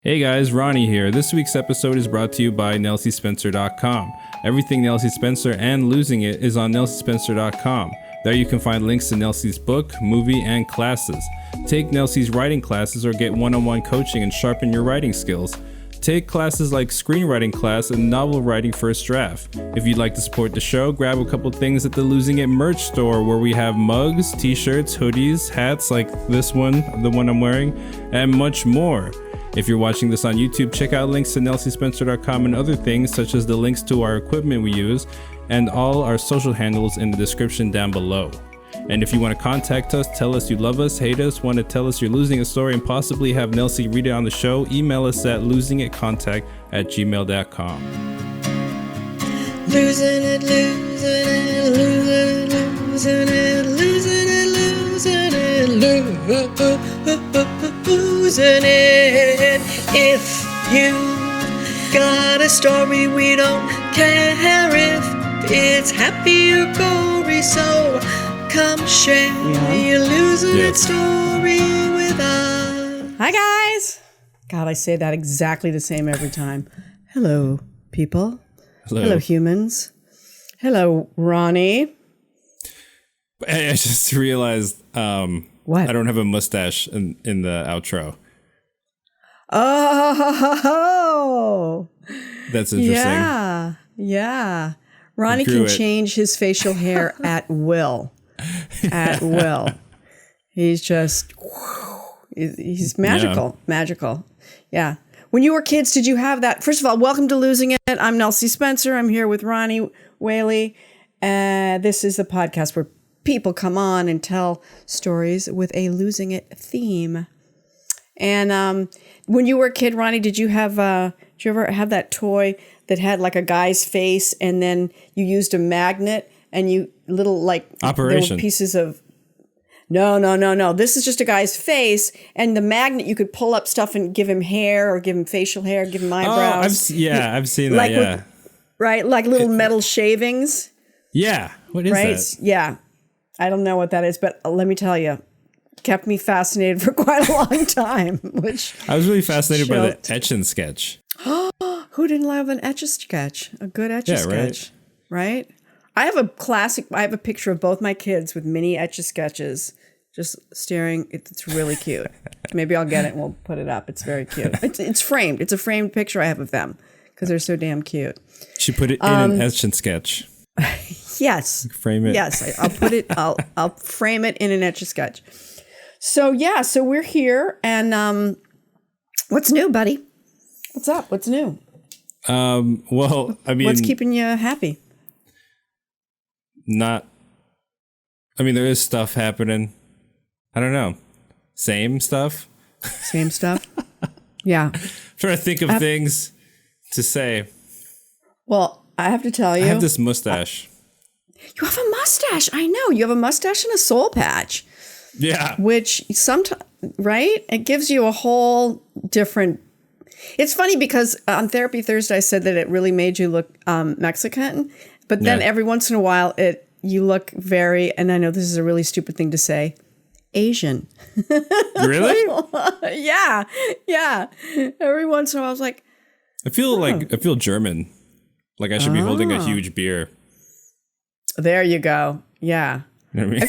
Hey guys, Ronnie here. This week's episode is brought to you by NelsieSpencer.com. Everything Nelsie Spencer and Losing It is on NelsieSpencer.com. There you can find links to Nelsie's book, movie, and classes. Take Nelsie's writing classes or get one-on-one coaching and sharpen your writing skills. Take classes like screenwriting class and novel writing first draft. If you'd like to support the show, grab a couple things at the Losing It merch store where we have mugs, t-shirts, hoodies, hats like this one, the one I'm wearing, and much more. If you're watching this on YouTube, check out links to NelsieSpencer.com and other things such as the links to our equipment we use and all our social handles in the description down below. And if you want to contact us, tell us you love us, hate us, want to tell us you're losing a story and possibly have Nelsie read it on the show, email us at losingitcontact@gmail.com. Losing it, losing it, losing it, losing it, losing it, losing it, losing it. If you got a story, we don't care if it's happy or gory, so come share your losing it story with us. Hi, guys. God, I say that exactly the same every time. Hello, people. Hello, humans. Hello, Ronnie. I just realized what? I don't have a mustache in the outro. Oh. That's interesting. Yeah. Ronnie can change his facial hair at will. At will. He's just, he's magical. Yeah. Magical. Yeah. When you were kids, did you have that? First of all, welcome to Losing It. I'm Nelsie Spencer. I'm here with Ronnie, Whaley. This is the podcast where people come on and tell stories with a Losing It theme. And when you were a kid, Ronnie, did you ever have that toy that had like a guy's face and then you used a magnet and you little like Operation. There were pieces of No. This is just a guy's face, and the magnet you could pull up stuff and give him hair or give him facial hair, give him eyebrows. I've seen that. Yeah, right, like little metal shavings. Yeah, what is that? Yeah, I don't know what that is, but let me tell you, kept me fascinated for quite a long time. Which I was really fascinated by the etch and sketch. Who didn't love an etch a sketch? A good etch a sketch, right? I have a picture of both my kids with mini etch a sketches. Just staring. It's really cute. Maybe I'll get it and we'll put it up. It's very cute. It's framed. It's a framed picture I have of them because they're so damn cute. She put it in an etch and sketch. Yes. Frame it. Yes, I'll put it. I'll frame it in an etch a sketch. So yeah. So we're here, and what's new, buddy? What's up? What's new? Well, I mean, what's keeping you happy? There is stuff happening. I don't know. Same stuff? Same stuff? Yeah. Trying to think of things to say. Well, I have to tell you. I have this mustache. You have a mustache. I know. You have a mustache and a soul patch. Yeah. Which sometimes, right? It gives you a whole different. It's funny because on Therapy Thursday, I said that it really made you look Mexican. But then every once in a while, you look very, and I know this is a really stupid thing to say, Asian. Really? Yeah. Every once in a while, I was like, I feel German. Like I should be holding a huge beer. There you go. Yeah. You know what I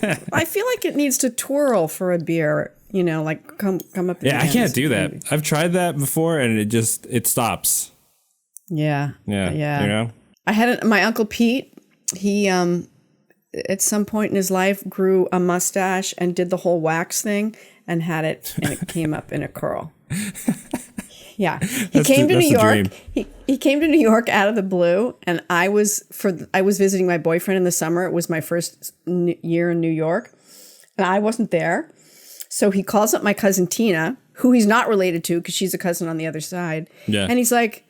mean? I feel like it needs to twirl for a beer. You know, like come up. Yeah, I can't do that. I've tried that before, and it stops. Yeah. You know. I had my Uncle Pete. He at some point in his life grew a mustache and did the whole wax thing and had it, and it came up in a curl. Yeah, he came to New York. He came to New York out of the blue, and I was visiting my boyfriend in the summer. It was my first year in New York, and I wasn't there. So he calls up my cousin Tina, who he's not related to because she's a cousin on the other side. Yeah, and he's like,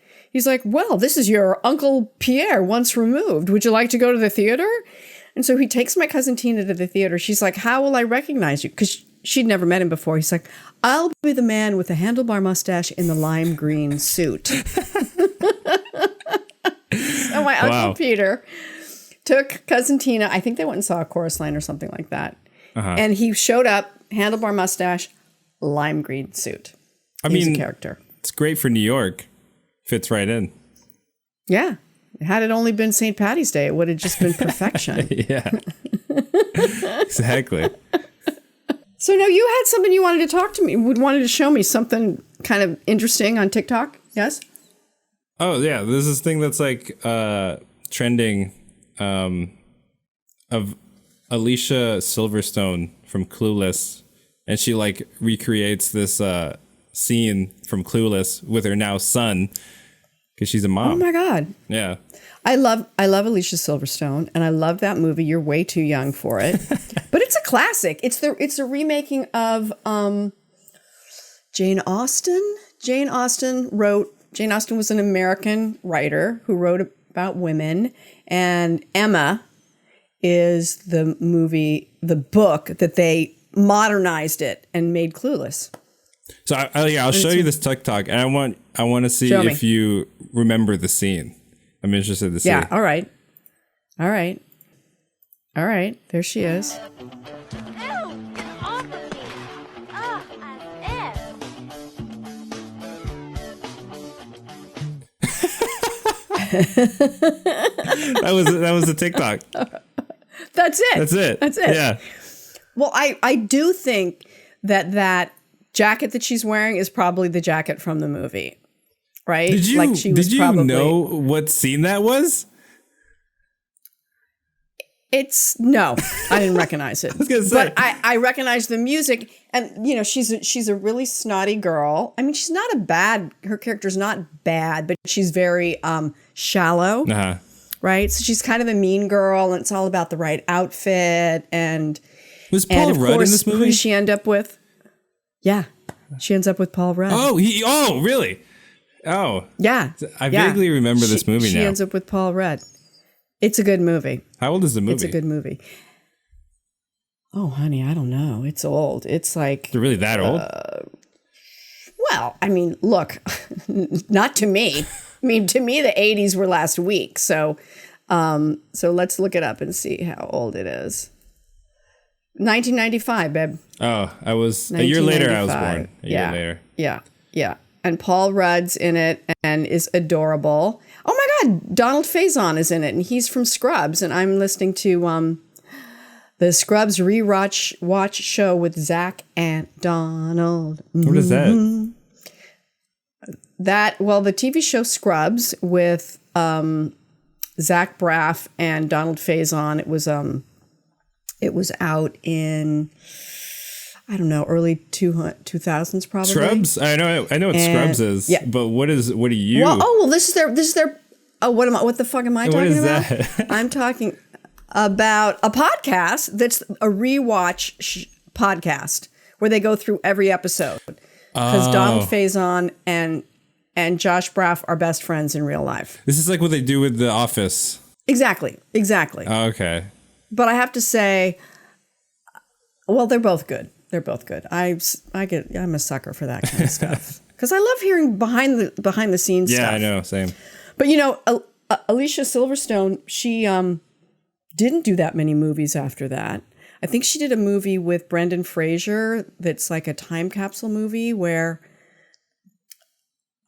well, this is your Uncle Pierre once removed. Would you like to go to the theater? And so he takes my cousin Tina to the theater. She's like, how will I recognize you? Because she'd never met him before. He's like, I'll be the man with the handlebar mustache in the lime green suit. So my Uncle Peter took cousin Tina. I think they went and saw a chorus line or something like that. And he showed up, handlebar mustache, lime green suit. He's a character. It's great for New York. Fits right in. Yeah. Had it only been St. Patty's Day, it would have just been perfection. Yeah. Exactly. So now you had something you wanted to talk to me, wanted to show me something kind of interesting on TikTok. Yes? Oh, yeah. There's this thing that's like trending of Alicia Silverstone from Clueless. And she like recreates this scene from Clueless with her now son because she's a mom. Oh my God. Yeah. I love Alicia Silverstone, and I love that movie. You're way too young for it, but it's a classic. It's a remaking of Jane Austen. Jane Austen was an American writer who wrote about women, and Emma is the book that they modernized it and made Clueless. So I'll show you this TikTok, and I want to see if you remember the scene. I'm interested to see. Yeah. All right. There she is. Ew, get off of me. Ugh, as That was the TikTok. That's it. That's it. Yeah. Well, I do think that jacket that she's wearing is probably the jacket from the movie, right? Did you know what scene that was? No, I didn't recognize it. I was gonna say. But I recognize the music, and you know, she's a really snotty girl. I mean, she's not her character's not bad, but she's very shallow. Uh-huh. Right? So she's kind of a mean girl, and it's all about the right outfit. And was Paul Rudd in this movie? Who does she end up with? Yeah, she ends up with Paul Rudd. Oh, really? Oh, yeah. I vaguely remember this movie now. She ends up with Paul Rudd. It's a good movie. How old is the movie? It's a good movie. Oh, honey, I don't know. It's old. It's like... Is it really that old? Well, I mean, look, not to me. I mean, to me, the 80s were last week. So let's look it up and see how old it is. 1995, babe. Oh, I was... A year later, I was born. A year later. Yeah. And Paul Rudd's in it and is adorable. Oh my God, Donald Faison is in it, and he's from Scrubs. And I'm listening to the Scrubs rewatch show with Zach and Donald. What is that? The TV show Scrubs with Zach Braff and Donald Faison. It was out in, I don't know, early 2000s probably. Scrubs? I know what Scrubs is. Yeah. But what do you? Well, this is their. Oh, what the fuck am I talking about? What is that? I'm talking about a podcast that's a rewatch podcast where they go through every episode because Donald Faison and Josh Braff are best friends in real life. This is like what they do with The Office. Exactly. Oh, okay. But I have to say, well, they're both good. I'm a sucker for that kind of stuff because I love hearing behind the scenes stuff. Yeah, I know, same. But you know, Alicia Silverstone, she didn't do that many movies after that. I think she did a movie with Brendan Fraser that's like a time capsule movie where,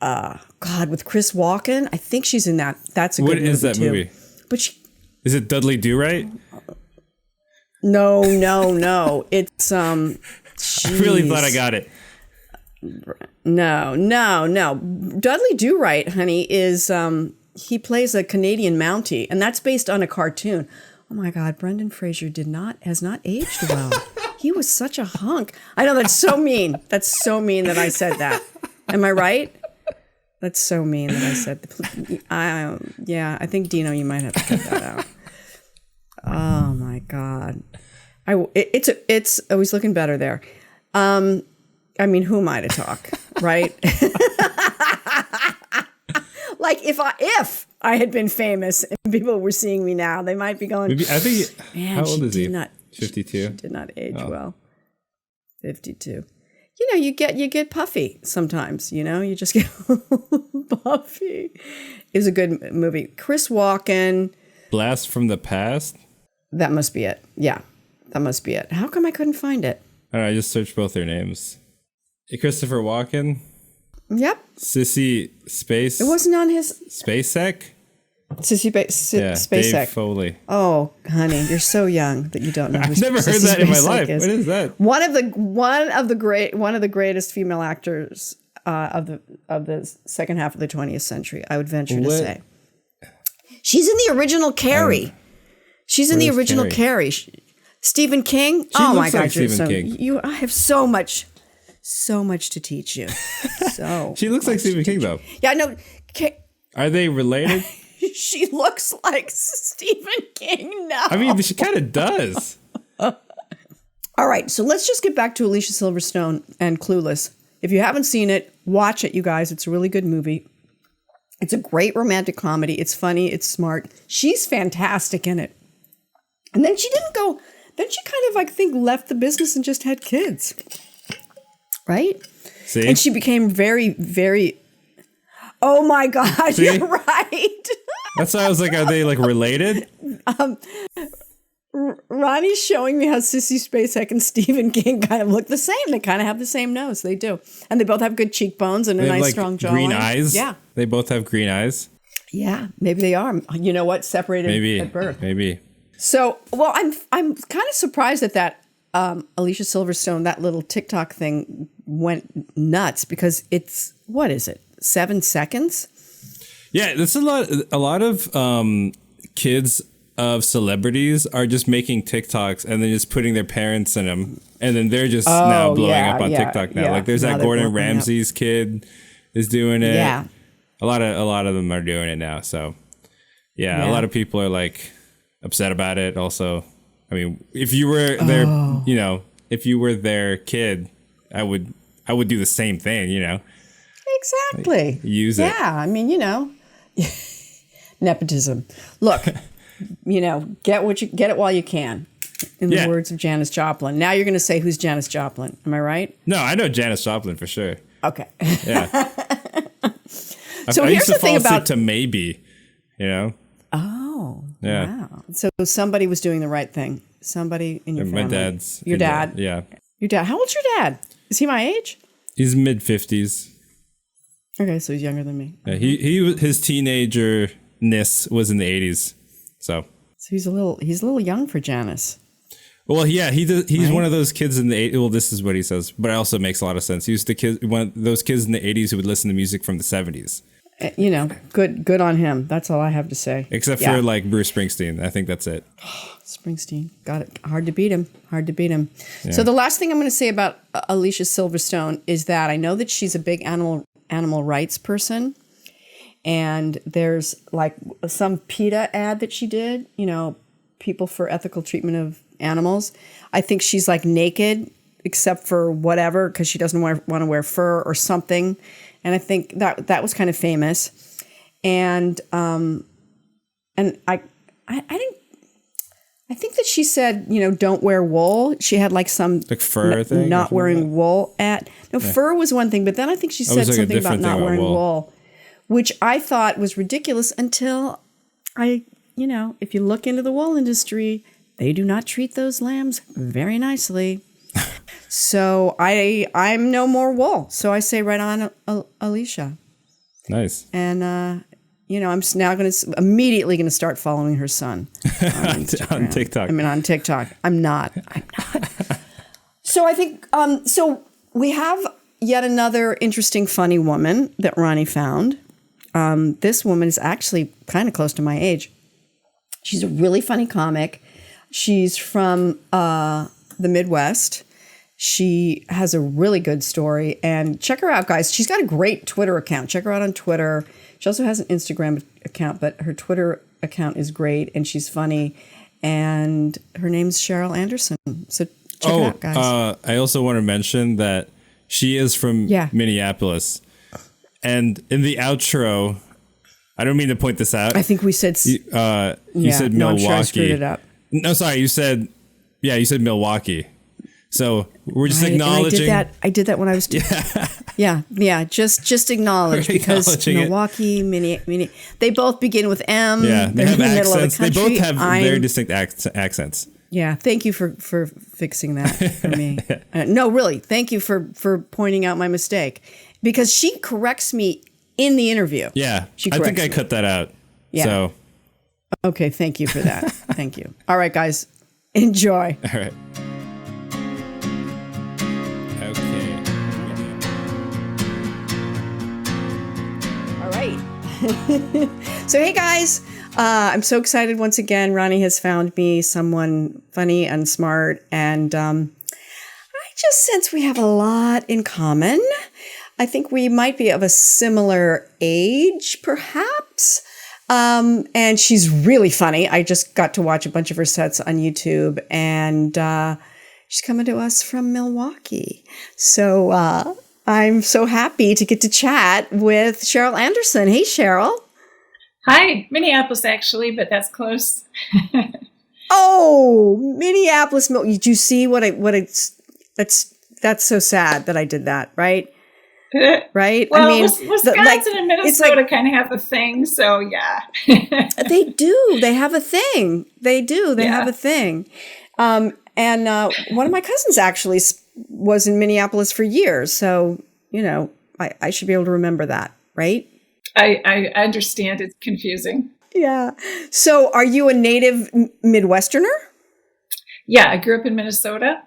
with Chris Walken. I think she's in that. That's a good movie. What is that movie? But is it Dudley Do-Right? No. It's I really thought I got it. No. Dudley Do-Right, honey, is he plays a Canadian Mountie, and that's based on a cartoon. Oh my God, Brendan Fraser has not aged well. He was such a hunk. I know, that's so mean. That's so mean that I said that. Am I right? That's so mean that I said that. I think Dino, you might have to cut that out. Oh my God. It's always looking better there. I mean, who am I to talk, right? Like if I had been famous and people were seeing me now, they might be going. I think. Man, how old is he? 52. She did not age well. 52. You know, you get puffy sometimes. You know, you just get puffy. It was a good movie. Chris Walken. Blast from the Past. That must be it. Yeah, that must be it. How come I couldn't find it? I don't know, I just searched both their names. Christopher Walken. Yep. Sissy Space. It wasn't on his SpaceX. SpaceX. Dave Foley. Oh, honey, you're so young that you don't know. I've never heard that in my life. Is. What is that? One of the greatest female actors of the second half of the 20th century. I would venture to say. She's in the original Carrie. She's in the original Carrie. Stephen King. Oh my God, Stephen King. I have so much to teach you. So she looks like Stephen King, though. Yeah, no. Are they related? She looks like Stephen King now. I mean, she kind of does. All right, so let's just get back to Alicia Silverstone and Clueless. If you haven't seen it, watch it, you guys. It's a really good movie. It's a great romantic comedy. It's funny. It's smart. She's fantastic in it. And then she didn't go. Then she kind of, I think, left the business and just had kids. Right? See? And she became very, very... Oh my God, See? You're right. That's why I was like, are they like related? Ronnie's showing me how Sissy Spacek and Stephen King kind of look the same. They kind of have the same nose. They do. And they both have good cheekbones and a nice, strong jawline. Green eyes? Yeah. They both have green eyes? Yeah, maybe they are. You know what? Separated at birth. Maybe. So, well, I'm kind of surprised that Alicia Silverstone, that little TikTok thing went nuts because it's, what is it? 7 seconds? Yeah, that's a lot of kids of celebrities are just making TikToks and then just putting their parents in them, and then they're just now blowing up on TikTok now. Like there's that Gordon Ramsay's kid is doing it. Yeah, a lot of them are doing it now. So yeah, a lot of people are like upset about it. Also, I mean, if you were their, if you were their kid, I would do the same thing. Exactly. Like, use it. Yeah, I mean, nepotism. Look, get it while you can. In the words of Janis Joplin. Now you're going to say who's Janis Joplin. Am I right? No, I know Janis Joplin for sure. Okay. Yeah. So I here's used to the thing fall about sick to Maybe, Oh. Yeah. Wow. So somebody was doing the right thing. Somebody in your family. My dad's. Your dad. Yeah. Your dad. How old's your dad? Is he my age? He's mid-50s. Okay, so he's younger than me. Yeah, his teenager-ness was in the 80s. So he's a little young for Janis. Well, yeah, he's one of those kids in the 80s. Well, this is what he says, but it also makes a lot of sense. He was one of those kids in the 80s who would listen to music from the 70s. Good on him. That's all I have to say. Except for like Bruce Springsteen. I think that's it. Springsteen. Got it. Hard to beat him. Yeah. So the last thing I'm going to say about Alicia Silverstone is that I know that she's a big animal rights person. And there's like some PETA ad that she did, people for ethical treatment of animals. I think she's like naked except for whatever, because she doesn't want to wear fur or something. And I think that was kind of famous. And I think that she said, don't wear wool. She had like some like fur thing, not wearing wool at. No, fur was one thing, but then I think she said something about not wearing wool, which I thought was ridiculous until if you look into the wool industry, they do not treat those lambs very nicely. So I'm no more wool. So I say right on, Alicia. Nice. And I'm now immediately going to start following her son on TikTok. On TikTok. I'm not. So I think so we have yet another interesting, funny woman that Ronnie found. This woman is actually kind of close to my age. She's a really funny comic. She's from the Midwest. She has a really good story, and check her out, guys. She's got a great Twitter account. Check her out on Twitter. She also has an Instagram account, but her Twitter account is great, and she's funny. And her name's Cheryl Anderson. So check it out, guys. I also want to mention that she is from Minneapolis. And in the outro, I don't mean to point this out. I think we said... you said Milwaukee. No, I'm sure I screwed it up. No, sorry. You said Milwaukee. So we're just acknowledging. I did that when I was. Just acknowledge, because Milwaukee, Minneapolis, they both begin with M. Yeah, they have accents. The they both have very distinct accents. Yeah, thank you for fixing that for me. No, really, thank you for pointing out my mistake. because she corrects me in the interview. Yeah, She I think corrects I me. cut that out. Yeah. So, Okay, thank you for that. Thank you. All right, guys, enjoy. all right. Okay. All right. So, hey, guys, I'm so excited once again. Ronnie has found me someone funny and smart, and I just sense we have a lot in common. I think we might be of a similar age, perhaps. And she's really funny. I just got to watch a bunch of her sets on YouTube, and she's coming to us from Milwaukee. So I'm so happy to get to chat with Cheryl Anderson. Hey, Cheryl. Hi, Minneapolis actually, but that's close. Oh, Minneapolis. Did you see that's so sad that I did that, right? Right? Well, I mean, Wisconsin and Minnesota kind of have a thing, so yeah. they do. They have a thing. They do. They have a thing. And one of my cousins actually was in Minneapolis for years. So, I should be able to remember that, right? I understand it's confusing. Yeah. So are you a native Midwesterner? Yeah, I grew up in Minnesota,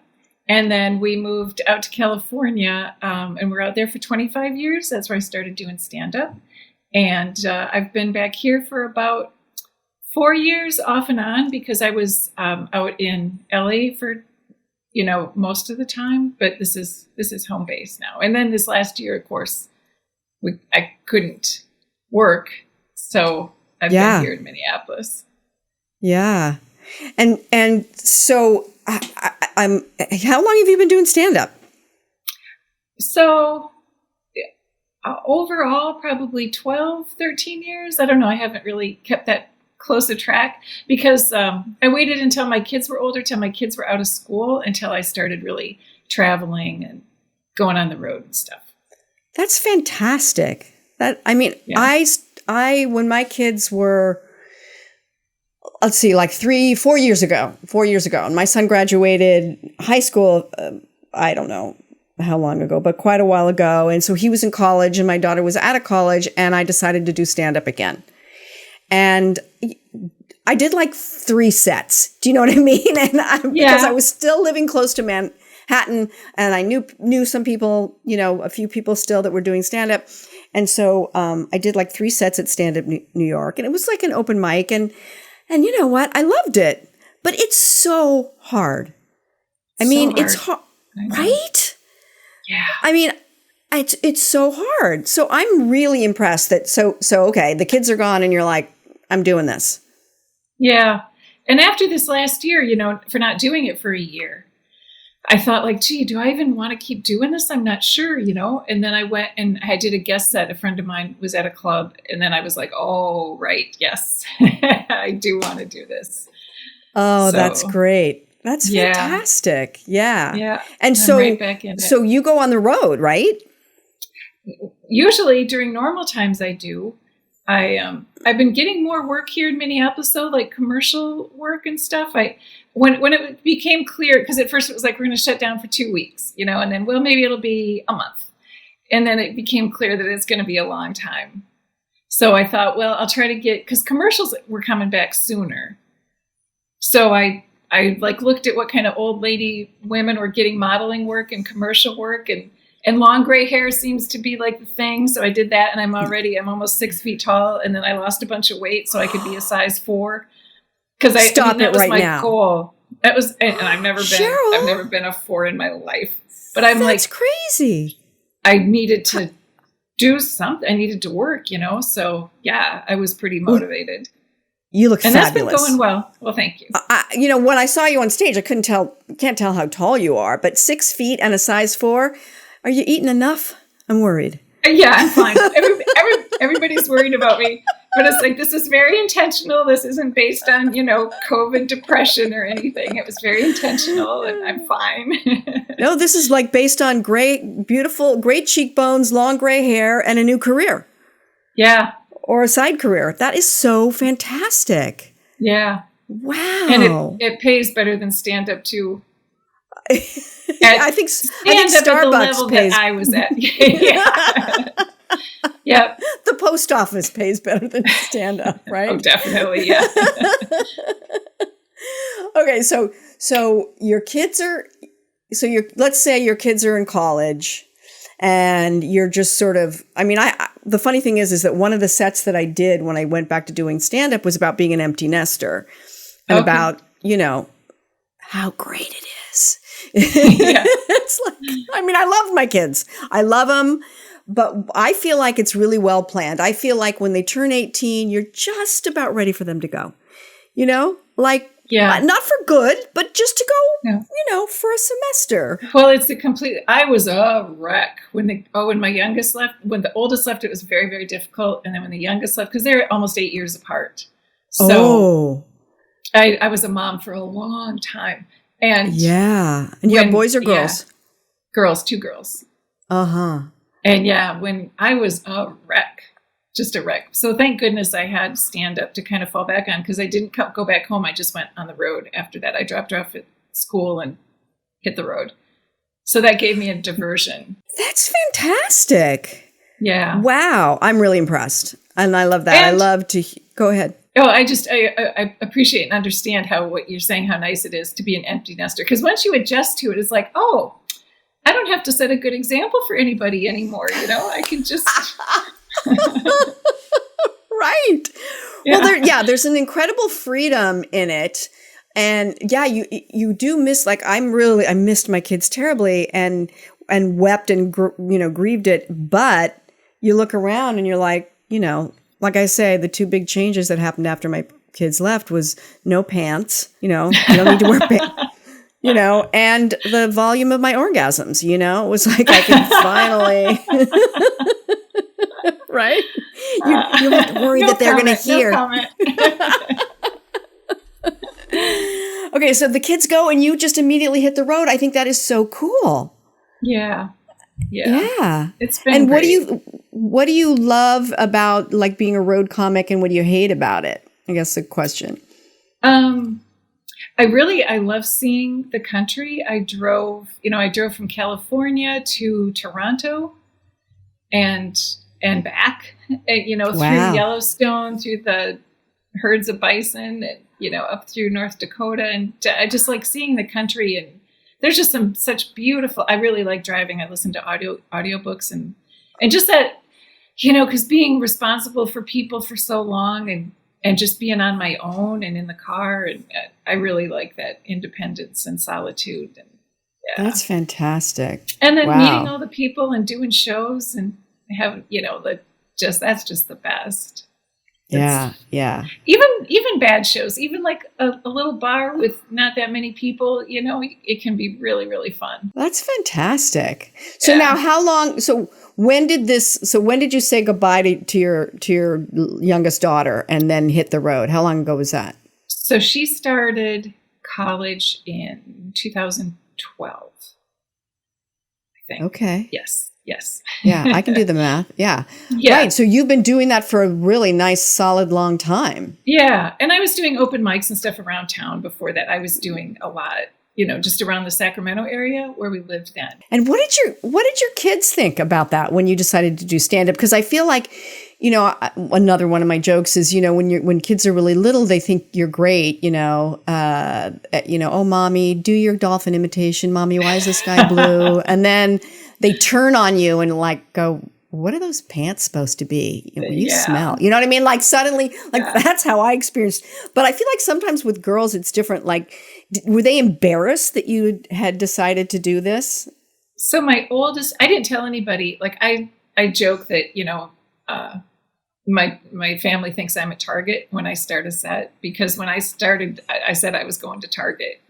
and then we moved out to California, and we're out there for 25 years. That's where I started doing stand-up. And I've been back here for about 4 years off and on because I was out in LA for, most of the time. But this is home base now. And then this last year, of course, I couldn't work. So I've been here in Minneapolis. Yeah. And so how long have you been doing stand-up? So overall, probably 12, 13 years. I don't know. I haven't really kept that close a track because I waited until my kids were older, till my kids were out of school, until I started really traveling and going on the road and stuff. That's fantastic. I when my kids were, let's see, like 4 years ago, and my son graduated high school, I don't know how long ago, but quite a while ago. And so he was in college and my daughter was out of college, and I decided to do stand-up again. And I did like 3 sets. Do you know what I mean? And because I was still living close to Manhattan, and I knew some people, a few people still that were doing stand-up. And so I did like 3 sets at Stand Up New York, and it was like an open mic. And you know what? I loved it, but it's so hard. It's hard, right? Yeah. I mean, it's so hard. So I'm really impressed that, so okay, the kids are gone and you're like, I'm doing this. Yeah. And after this last year, for not doing it for a year, I thought like, gee, do I even want to keep doing this? I'm not sure, And then I went and I did a guest set. A friend of mine was at a club, and then I was like, oh, right. Yes, I do want to do this. Oh, that's great. That's fantastic. Yeah. Yeah. And so, right back in so you go on the road, right? Usually during normal times I do. I've been getting more work here in Minneapolis, though, like commercial work and stuff. When it became clear, because at first it was like, we're going to shut down for 2 weeks, and then, well, maybe it'll be a month. And then it became clear that it's going to be a long time. So I thought, well, I'll try to because commercials were coming back sooner. So I like looked at what kind of old lady women were getting modeling work and commercial work, and long gray hair seems to be like the thing. So I did that, and I'm almost 6 feet tall. And then I lost a bunch of weight so I could be a size 4. Because that was my goal. That was, and I've never been a 4 in my life. But that's crazy. I needed to do something. I needed to work, So yeah, I was pretty motivated. You look fabulous. And that's been going well. Well, thank you. When I saw you on stage, I can't tell how tall you are, but 6 feet and a size 4. Are you eating enough? I'm worried. Yeah, I'm fine. Everybody's worried about me. But it's like, this is very intentional. This isn't based on, COVID depression or anything. It was very intentional, and I'm fine. No, this is like based on beautiful, great cheekbones, long gray hair, and a new career. Yeah. Or a side career. That is so fantastic. Yeah. Wow. And it pays better than stand-up, too. I think Stand up at the level Starbucks pays. that I was at. Yeah. Yep. The post office pays better than stand up, right? Oh, definitely. Yeah. Okay, so your kids are let's say your kids are in college and you're just sort of, I mean, the funny thing is that one of the sets that I did when I went back to doing stand up was about being an empty nester and about, how great it is. Yeah. It's like, I mean, I love my kids. I love them, but I feel like it's really well planned. I feel like when they turn 18, you're just about ready for them to go, like, yeah, not for good, but just to go, yeah. For a semester. Well, it's I was a wreck when my youngest left. When the oldest left, it was very, very difficult. And then when the youngest left, because they're almost 8 years apart. So I was a mom for a long time. And yeah. And you have boys or girls? Yeah, girls, 2 girls. Uh-huh. And yeah, when I was a wreck, just a wreck. So thank goodness I had stand up to kind of fall back on, because I didn't go back home. I just went on the road after that. I dropped her off at school and hit the road. So that gave me a diversion. That's fantastic. Yeah. Wow. I'm really impressed. And I love that. I love to go ahead. Oh, I appreciate and understand what you're saying, how nice it is to be an empty nester. Because once you adjust to it, it's like, oh, I don't have to set a good example for anybody anymore. I can just... Right. Yeah. Well, there's an incredible freedom in it. And yeah, you do miss, like, I missed my kids terribly and wept and, grieved it. But you look around and you're like, like I say, the 2 big changes that happened after my kids left was no pants, you don't need to wear pants, and the volume of my orgasms, it was like, I can finally, right? You don't have to worry that they're going to hear. No comment. Okay, so the kids go and you just immediately hit the road. I think that is so cool. Yeah. Yeah. It's been And great. what do you love about, like, being a road comic, and what do you hate about it? I guess the question. I love seeing the country. I drove from California to Toronto and back, through Yellowstone, through the herds of bison, and, up through North Dakota. And I just like seeing the country, and there's just such beautiful, I really like driving. I listen to audiobooks and just that, because being responsible for people for so long and just being on my own and in the car. And I really like that independence and solitude. And yeah. That's fantastic. And then meeting all the people and doing shows and have, that's just the best. Yeah. Even bad shows, even like a little bar with not that many people, it can be really, really fun. That's fantastic. So now how long, when did you say goodbye to your youngest daughter and then hit the road? How long ago was that? So she started college in 2012, I think. Okay. Yes. Yeah, I can do the math. Yeah. Right. So you've been doing that for a really nice, solid, long time. Yeah. And I was doing open mics and stuff around town before that. I was doing a lot, just around the Sacramento area where we lived then. And what did your kids think about that when you decided to do stand-up? Because I feel like, another one of my jokes is, when kids are really little, they think you're great, oh, mommy, do your dolphin imitation. Mommy, why is the sky blue? And then they turn on you and like go, what are those pants supposed to be? You smell. You know what I mean? Like suddenly, that's how I experienced. But I feel like sometimes with girls, it's different. Like, were they embarrassed that you had decided to do this? So my oldest, I didn't tell anybody. Like I joke that, my family thinks I'm a Target when I start a set, because when I started, I said I was going to Target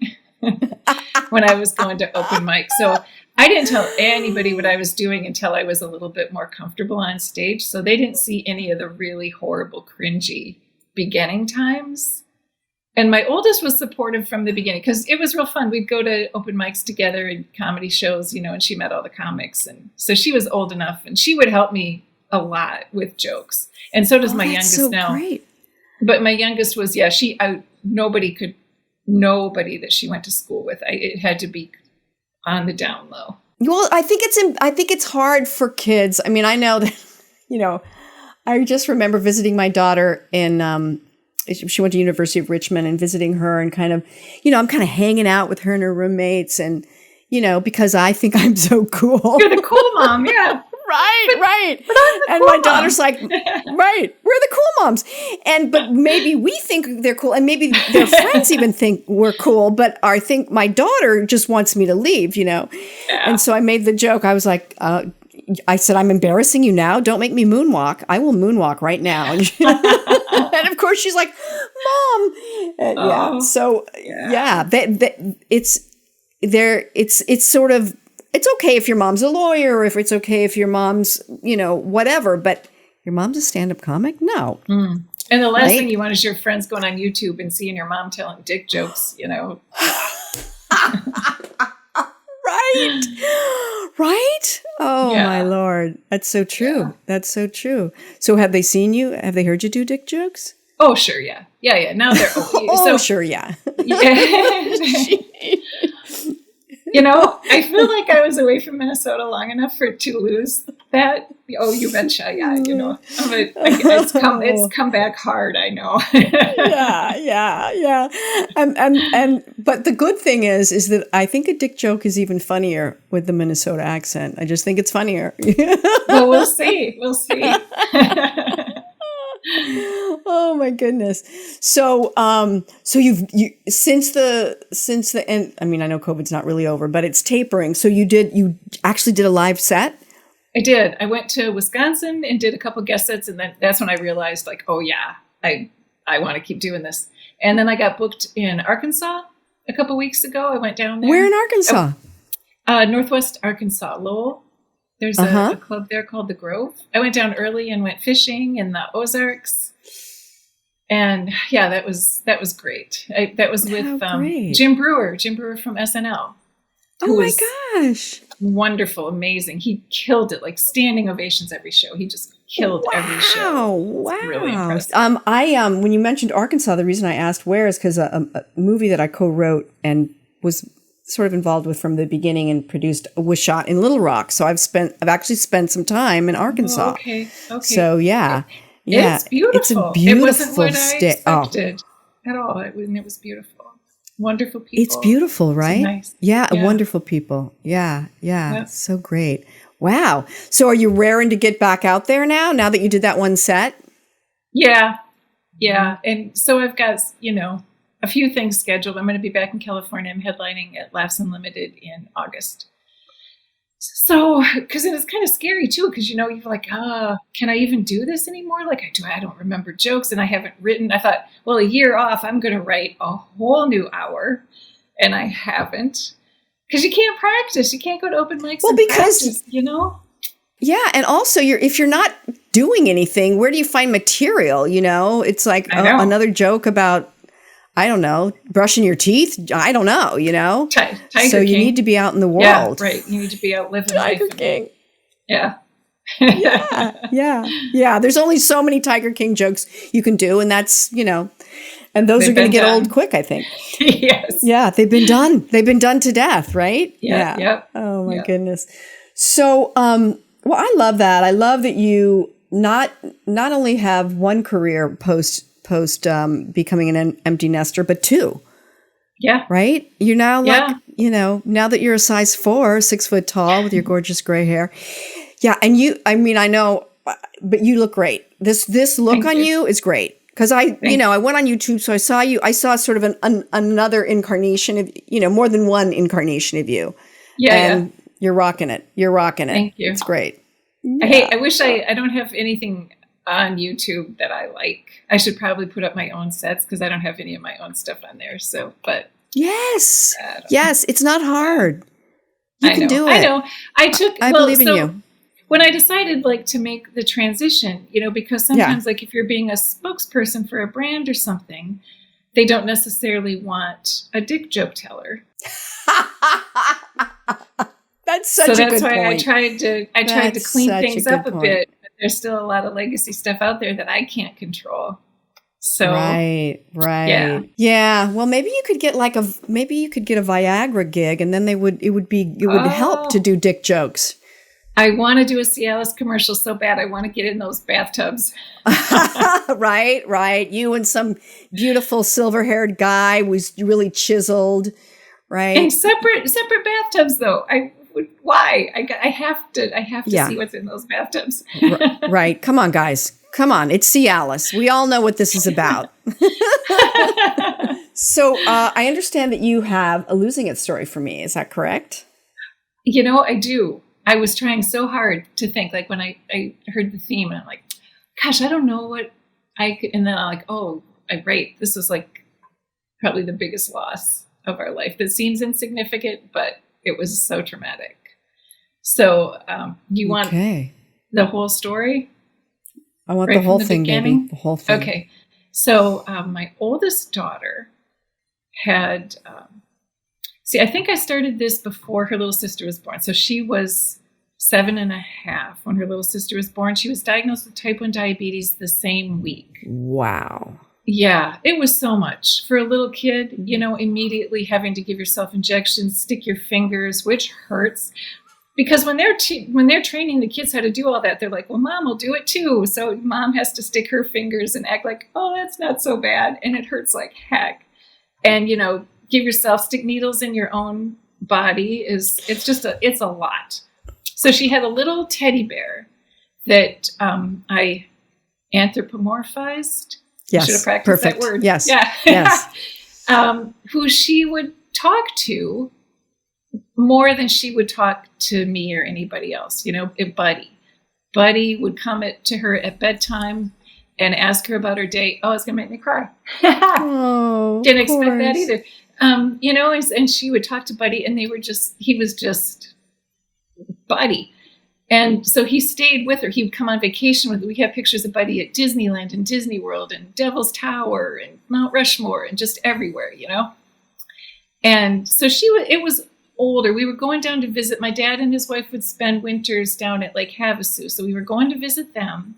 when I was going to open mic. So I didn't tell anybody what I was doing until I was a little bit more comfortable on stage. So they didn't see any of the really horrible, cringy beginning times. And my oldest was supportive from the beginning because it was real fun. We'd go to open mics together and comedy shows, and she met all the comics. And so she was old enough and she would help me a lot with jokes. And so does my youngest so now. Great. But my youngest was, nobody that she went to school with. It had to be on the down low. Well, I think it's hard for kids. I mean, I know that, I just remember visiting my daughter in, she went to University of Richmond, and visiting her and kind of, I'm kind of hanging out with her and her roommates, and, because I think I'm so cool. You're the cool mom, yeah. Right. But I'm the And cool my mom. daughter's like, right, we're the cool moms. But maybe we think they're cool, and maybe their friends even think we're cool, but I think my daughter just wants me to leave, Yeah. And so I made the joke. I was like, I said, I'm embarrassing you now. Don't make me moonwalk. I will moonwalk right now. And of course she's like, Mom. Yeah. So it's sort of, it's okay if your mom's a lawyer, or if it's okay if your mom's, whatever, but your mom's a stand-up comic? No. And the last thing you want is your friends going on YouTube and seeing your mom telling dick jokes, Right? Oh, my Lord. That's so true. Yeah. That's so true. So have they seen you? Have they heard you do dick jokes? Oh, sure, yeah. Yeah. Now they're Sure, yeah. I feel like I was away from Minnesota long enough to lose that. Oh, you betcha, yeah. It's come back hard. I know. Yeah. And but the good thing is that I think a dick joke is even funnier with the Minnesota accent. I just think it's funnier. Well, we'll see. Oh my goodness. So you since the end, I mean, I know COVID's not really over, but it's tapering. So you actually did a live set? I did. I went to Wisconsin and did a couple guest sets, and then that's when I realized, like, oh yeah, I want to keep doing this. And then I got booked in Arkansas a couple weeks ago. I went down there. Where in Arkansas? Northwest Arkansas, Lowell. There's a club there called The Grove. I went down early and went fishing in the Ozarks. And yeah, that was great. That was with Jim Brewer from SNL. Oh my gosh. Wonderful, amazing. He killed it, like standing ovations every show. He just killed every show. Wow. Really impressive. When you mentioned Arkansas, the reason I asked where is because a movie that I co-wrote and was sort of involved with from the beginning and produced was shot in Little Rock. So I've actually spent some time in Arkansas. Okay. So yeah. It's beautiful. It's a beautiful It wasn't what I expected at all. It was beautiful. Wonderful people. It's beautiful, right? Nice. Yeah, wonderful people. Yeah. So great. Wow. So are you raring to get back out there now that you did that one set? Yeah. And so I've got, a few things scheduled. I'm going to be back in California. I'm headlining at Laughs Unlimited in August. So, because it was kind of scary too, because you're like, can I even do this anymore? Like I don't remember jokes, and I haven't written. I thought, well, a year off, I'm going to write a whole new hour, and I haven't, because you can't practice. You can't go to open mics. Well, because practice, Yeah, and also if you're not doing anything, where do you find material? It's like another joke about, I don't know, brushing your teeth. I don't know, Tiger so you King. need to be out in the world. Yeah, right. You need to be out living Tiger life. King. Yeah. Yeah. There's only so many Tiger King jokes you can do, and that's, and those are going to get old quick, I think. Yes. Yeah, they've been done. They've been done to death, right? Yeah. Yep. Oh my goodness. So, well, I love that. I love that you not only have one career post becoming an empty nester, but two. Yeah. Right? You're now now that you're a size 4, 6 foot tall with your gorgeous gray hair. Yeah. And I know, but you look great. This look Thank on you is great. Cause I went on YouTube, so I saw sort of another incarnation of, more than one incarnation of you. Yeah. And you're rocking it. Thank you. It's great. I wish I don't have anything on YouTube that I like. I should probably put up my own sets because I don't have any of my own stuff on there. So, but yes, it's not hard. You can do it. I know. I believe in you. When I decided to make the transition, because sometimes if you're being a spokesperson for a brand or something, they don't necessarily want a dick joke teller. That's such a good point. So that's why I tried to clean things up a bit. But there's still a lot of legacy stuff out there that I can't control. So right. Yeah. Well, maybe you could get a Viagra gig, and then it would help to do dick jokes. I want to do a Cialis commercial so bad. I want to get in those bathtubs. Right. You and some beautiful silver-haired guy who's really chiseled, right? And separate bathtubs, though. Why? I have to see what's in those bathtubs. Right. Come on, guys. Come on. It's Cialis. We all know what this is about. So I understand that you have a losing it story for me. Is that correct? I do. I was trying so hard to think, like when I heard the theme and I'm like, gosh, I don't know what I could. And then I'm like, right. This was like probably the biggest loss of our life. That seems insignificant, but it was so traumatic. So you want the whole story? I want the whole thing, baby. The whole thing. Okay. So my oldest daughter had, I think I started this before her little sister was born. So she was 7.5 when her little sister was born. She was diagnosed with type 1 diabetes the same week. Wow. Yeah, it was so much for a little kid, immediately having to give yourself injections, stick your fingers, which hurts. Because when they're training the kids how to do all that, they're like, well, mom will do it too. So mom has to stick her fingers and act like, oh, that's not so bad. And it hurts like heck. And, stick needles in your own body it's a lot. So she had a little teddy bear that I anthropomorphized. Yes. I should have practiced Perfect. that word. Yes. Yeah. Yes. Who she would talk to more than she would talk to me or anybody else, Buddy. Buddy would come to her at bedtime and ask her about her day. Oh, it's going to make me cry. Oh, didn't expect that either. And she would talk to Buddy, and he was just Buddy. And so he stayed with her. He would come on vacation with her. We have pictures of Buddy at Disneyland and Disney World and Devil's Tower and Mount Rushmore and just everywhere, And so it was older. We were going down to visit. My dad and his wife would spend winters down at Lake Havasu. So we were going to visit them.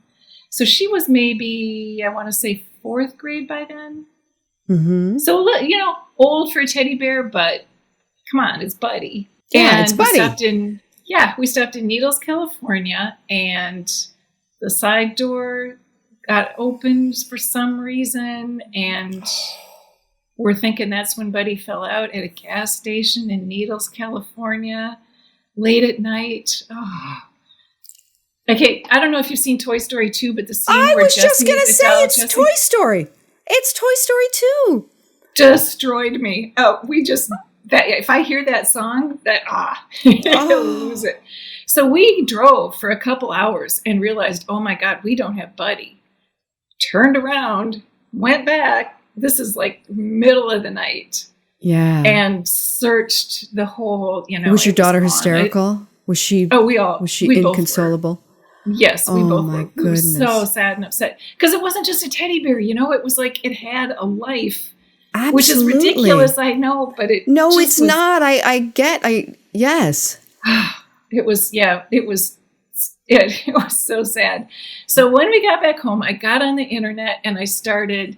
So she was maybe, I want to say 4th grade by then. Mm-hmm. So, old for a teddy bear, but come on, it's Buddy. Yeah, and it's Buddy. We stopped in Needles, California, and the side door got opened for some reason, and we're thinking that's when Buddy fell out at a gas station in Needles, California, late at night. Oh. Okay, I don't know if you've seen Toy Story 2, but the scene I where was just going to say it's Jessie Toy Story. It's Toy Story 2. destroyed me. Oh, if I hear that song, I'll lose it. So we drove for a couple hours and realized, oh my God, we don't have Buddy. Turned around, went back. This is like middle of the night. Yeah. And searched the whole, Was your daughter hysterical? Was she inconsolable? Yes, we both were. We were goodness. so sad and upset. Because it wasn't just a teddy bear, it was like it had a life. Absolutely. Which is ridiculous, I know, but it it's not. Yes. It was so sad. So when we got back home, I got on the internet and I started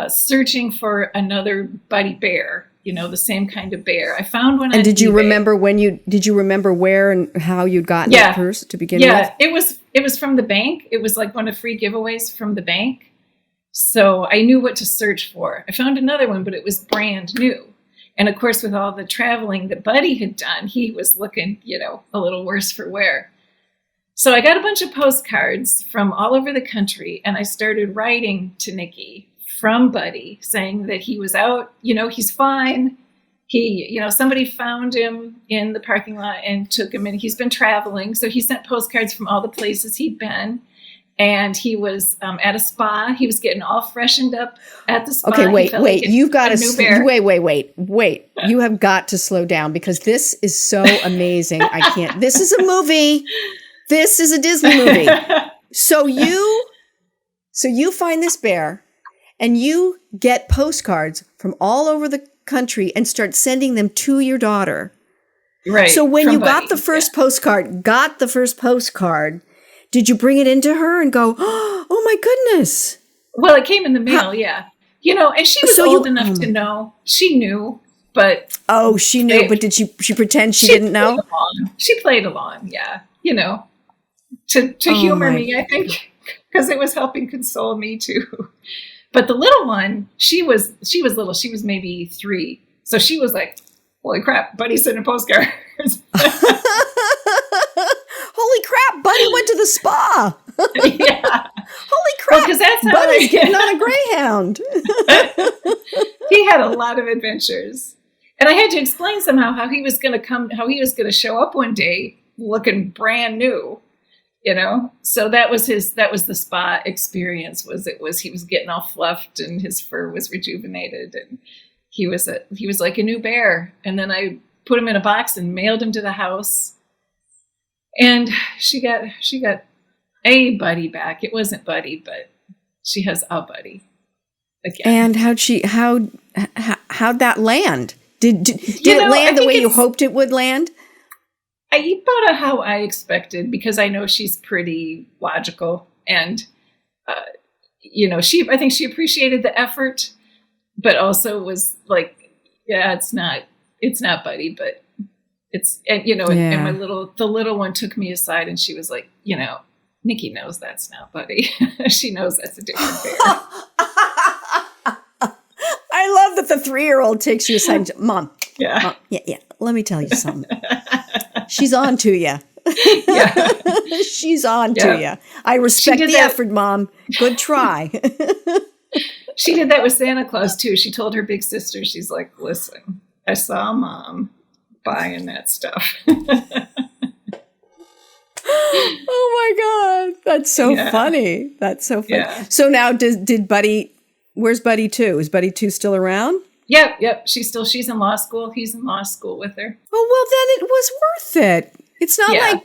searching for another Buddy bear, the same kind of bear. I found one on did you eBay. remember where and how you'd gotten it first to begin with? Yeah, it was from the bank. It was like one of free giveaways from the bank. So I knew what to search for. I found another one, but it was brand new. And of course, with all the traveling that Buddy had done, he was looking, a little worse for wear. So I got a bunch of postcards from all over the country, and I started writing to Nikki from Buddy saying that he was out, he's fine. He, somebody found him in the parking lot and took him, and he's been traveling. So he sent postcards from all the places he'd been. And he was at a spa. He was getting all freshened up at the spa. Okay, wait. You've got to wait. You have got to slow down because this is so amazing. I can't. This is a movie. This is a Disney movie. So you find this bear and you get postcards from all over the country and start sending them to your daughter. Right. So when you Buddy, got the first postcard, did you bring it into her and go, oh my goodness, Well, it came in the mail, yeah. And she was So old enough to know. She knew, but Oh, she knew, but did she pretend she didn't know? She played along, yeah. To humor me, I think, because it was helping console me too. But the little one, she was little. She was maybe 3, so she was like, "Holy crap, Buddy sent a postcard." Holy crap, Buddy went to the spa. Yeah. Holy crap, Well, that's how Buddy's getting on a Greyhound. He had a lot of adventures. And I had to explain somehow how he was going to show up one day looking brand new, So that was the spa experience he was getting all fluffed and his fur was rejuvenated and he was like a new bear. And then I put him in a box and mailed him to the house. And she got a Buddy back. It wasn't Buddy, but she has a Buddy again. And how'd that land? Did it land the way you hoped it would land? About how I expected, because I know she's pretty logical, and I think she appreciated the effort, but also was like, yeah, it's not Buddy, but it's and the little one took me aside and she was like, Nikki knows that's not Buddy. She knows that's a different bear. I love that the 3-year-old takes you aside. Mom, yeah. Mom, yeah. Let me tell you something. She's on to you. Yeah. She's on to you. I respect the effort, Mom. Good try. She did that with Santa Claus too. She told her big sister, she's like, listen, I saw Mom buying that stuff. Oh my God. That's so funny. That's so funny. Yeah. So now did Buddy, where's Buddy 2? Is Buddy 2 still around? Yep. She's in law school. He's in law school with her. Oh, well, then it was worth it. It's not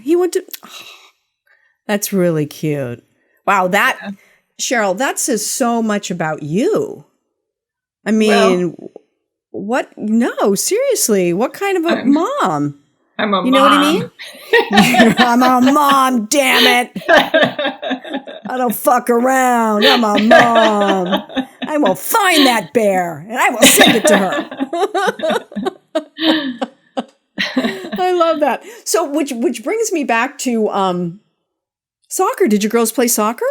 he went to, that's really cute. Wow. Cheryl, that says so much about you. I mean, no, seriously, what kind of a mom? I'm a mom. You know what I mean? I'm a mom, damn it. I don't fuck around. I'm a mom. I will find that bear and I will send it to her. I love that. So which brings me back to soccer. Did your girls play soccer?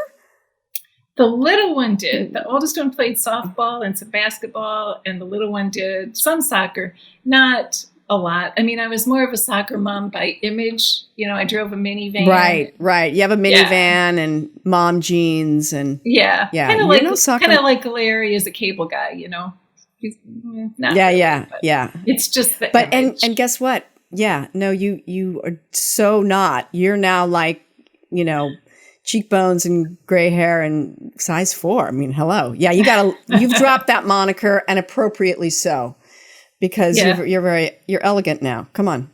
The little one did. The oldest one played softball and some basketball, and the little one did some soccer. Not a lot. I mean, I was more of a soccer mom by image. I drove a minivan. Right. You have a minivan and mom jeans and yeah. Kind of like Larry is a cable guy. He's not. Yeah. It's just the image. And guess what? Yeah. No, you are so not. You're now like cheekbones and gray hair and size 4. I mean, hello. Yeah, you've dropped that moniker, and appropriately so, because you're elegant now. Come on.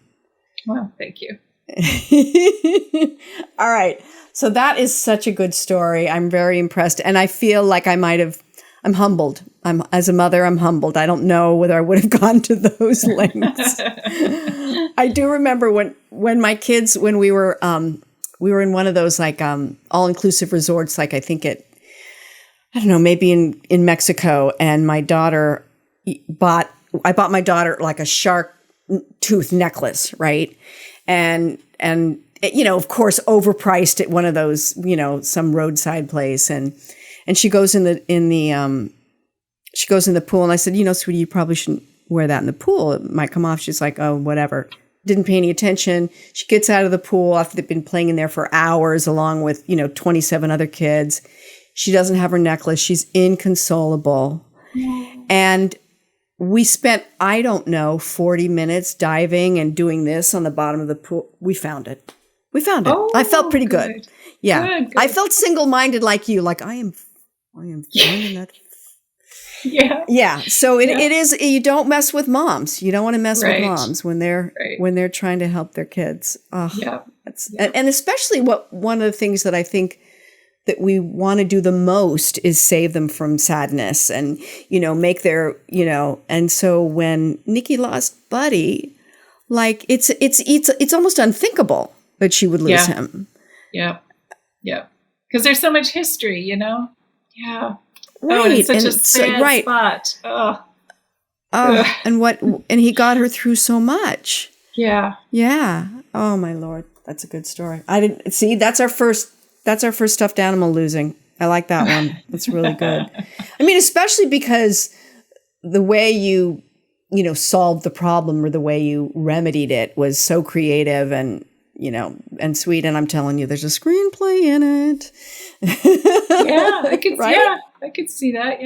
Well, thank you. All right. So that is such a good story. I'm very impressed. And I feel like I'm humbled. As a mother, I'm humbled. I don't know whether I would have gone to those lengths. I do remember when my kids, when we were in one of those like all-inclusive resorts, like I think maybe in Mexico, and my daughter I bought my daughter like a shark tooth necklace, right? And it, of course, overpriced at one of those, some roadside place, and she goes in the pool, and I said, sweetie, you probably shouldn't wear that in the pool. It might come off. She's like, oh, whatever. Didn't pay any attention. She gets out of the pool after they've been playing in there for hours, along with 27 other kids. She doesn't have her necklace. She's inconsolable, and we spent, 40 minutes diving and doing this on the bottom of the pool. We found it. Oh, I felt pretty good. Yeah. Good. I felt single-minded like you. Like, I am finding that. Yeah. Yeah. So it is, you don't mess with moms. You don't want to mess with moms when they're trying to help their kids. Oh, yeah. And especially one of the things that I think that we want to do the most is save them from sadness and, make their, and so when Nikki lost Buddy, like it's almost unthinkable that she would lose him. Yeah. Yeah. because there's so much history, you know? Yeah. Right. Oh, and it's such and a it's sad spot. Oh, Oh, and he got her through so much. yeah. Yeah. Oh my Lord. That's a good story. I didn't see that's our first stuffed animal losing. I like that one. That's really good. I mean, especially because the way you solved the problem or the way you remedied it was so creative and, and sweet. And I'm telling you, there's a screenplay in it. Yeah, I could, Right? yeah, I could see that.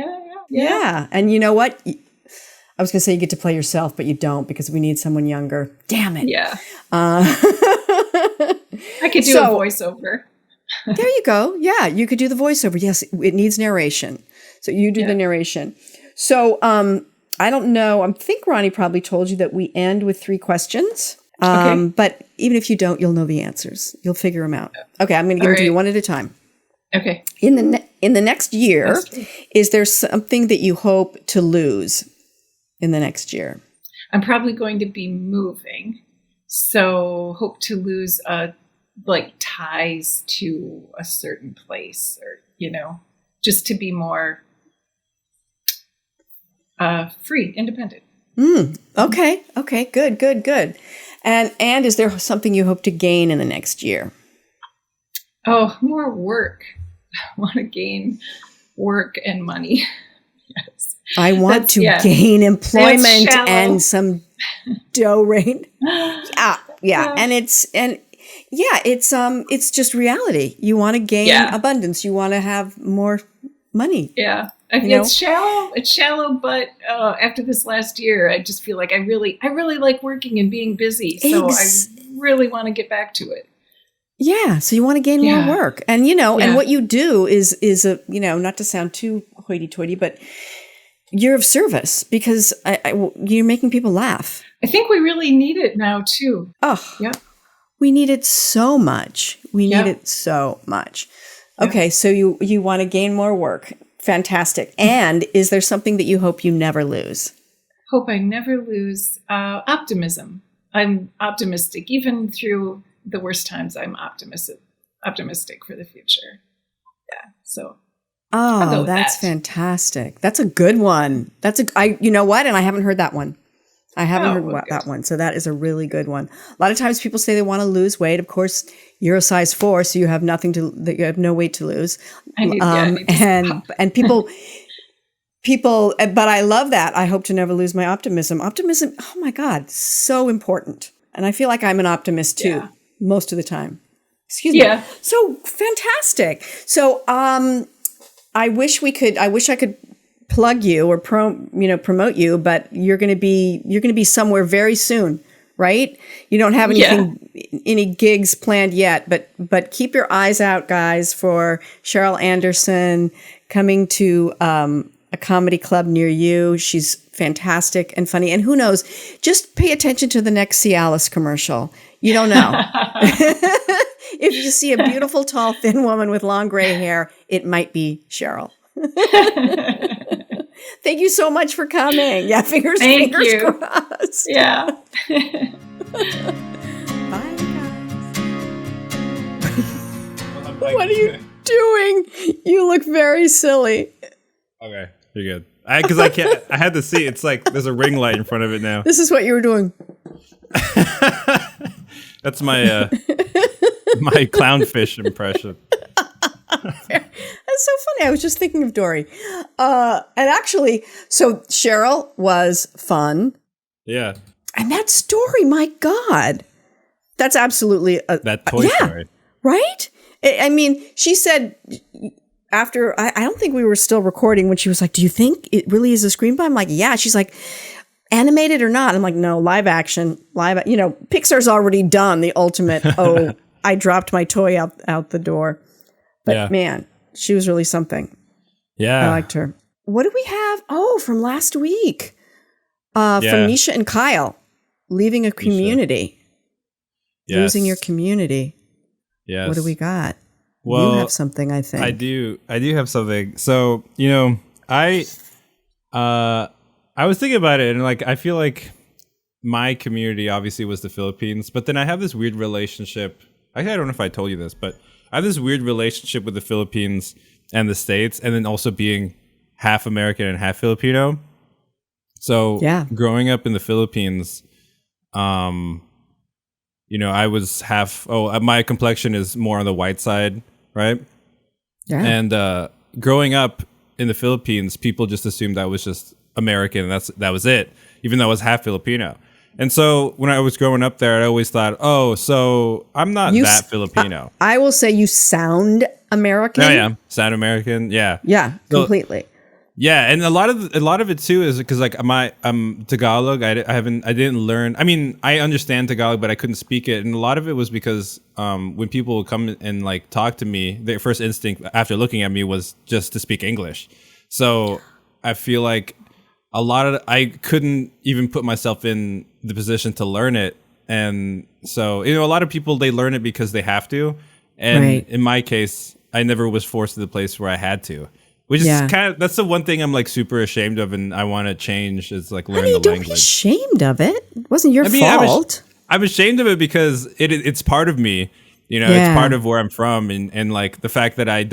Yeah. And you know what? I was going to say you get to play yourself, but you don't because we need someone younger. Damn it. Yeah. I could do a voiceover. There you go. Yeah, you could do the voiceover. Yes, it needs narration. So you do the narration. So I don't know. I think Ronnie probably told you that we end with 3 questions. Okay. But even if you don't, you'll know the answers. You'll figure them out. Okay, I'm going to give them to you one at a time. Okay. In the next year, is there something that you hope to lose in the next year? I'm probably going to be moving, so hope to lose ties to a certain place, or just to be more free, independent. Okay. Good. And is there something you hope to gain in the next year? Oh, more work. I want to gain work and money. Yes. I want to gain employment and some dough rate. And it's just reality. You want to gain abundance. You want to have more money. Yeah. It's shallow. It's shallow, but after this last year, I just feel like I really like working and being busy. So I really want to get back to it. Yeah. So you want to gain more work. And, and what you do is not to sound too hoity-toity, but you're of service because you're making people laugh. I think we really need it now, too. Oh, yeah. We need it so much. Okay. So you want to gain more work. Fantastic. And is there something that you hope you never lose? Hope I never lose optimism. I'm optimistic. Even through the worst times, I'm optimistic for the future. Yeah. So. Oh, that's fantastic. That's a good one. You know what? And I haven't heard that one. I haven't heard that one. So that is a really good one. A lot of times people say they want to lose weight. Of course, you're a size 4, so you have you have no weight to lose. And people, but I love that. I hope to never lose my optimism. Optimism, oh my God, so important. And I feel like I'm an optimist too, most of the time. Excuse me. Yeah. So fantastic. So I wish I could plug you or promote you, but you're going to be somewhere very soon, right? You don't have any gigs planned yet, but keep your eyes out, guys, for Cheryl Anderson coming to a comedy club near you. She's fantastic and funny, and who knows? Just pay attention to the next Cialis commercial. You don't know. If you see a beautiful, tall, thin woman with long gray hair, it might be Cheryl. Thank you so much for coming. Yeah, fingers crossed. Yeah. Bye, guys. What are you doing? You look very silly. Okay, you're good. Because I can't. I had to see. It's like there's a ring light in front of it now. This is what you were doing. That's my my clownfish impression. That's so funny. I was just thinking of Dory. And actually, so Cheryl was fun. Yeah. And that story, my God. That's absolutely that Toy Story. Right? I mean, she said after, I don't think we were still recording when she was like, do you think it really is a screenplay? I'm like, yeah. She's like, animated or not? I'm like, no, live action. Pixar's already done the ultimate, I dropped my toy out the door. But man, she was really something. Yeah. I liked her. What do we have? Oh, from last week. From Nisha and Kyle. Leaving a community. Yes. Losing your community. Yes. What do we got? Well, you have something, I think. I do have something. So, I was thinking about it, and I feel like my community obviously was the Philippines, but then I have this weird relationship. I don't know if I told you this, but I have this weird relationship with the Philippines and the States, and then also being half American and half Filipino. So growing up in the Philippines, you know, I was my complexion is more on the white side, right? Yeah. And growing up in the Philippines, people just assumed I was just American, and that was it, even though I was half Filipino. And so when I was growing up there, I always thought, oh, so I'm not that Filipino. I will say you sound American. Oh, yeah. Sound American. Yeah. Yeah, completely. Yeah, and a lot of it too is because like I'm Tagalog. I didn't learn. I mean, I understand Tagalog, but I couldn't speak it. And a lot of it was because when people would come and like talk to me, their first instinct after looking at me was just to speak English. So I feel like I couldn't even put myself in the position to learn it. And so, you know, a lot of people, they learn it because they have to. And in my case, I never was forced to the place where I had to. Which is kind of, that's the one thing I'm like super ashamed of, and I want to change is like learn the language. Don't be ashamed of it. It wasn't your fault. I'm ashamed of it because it's part of me, you know, it's part of where I'm from, and like the fact that I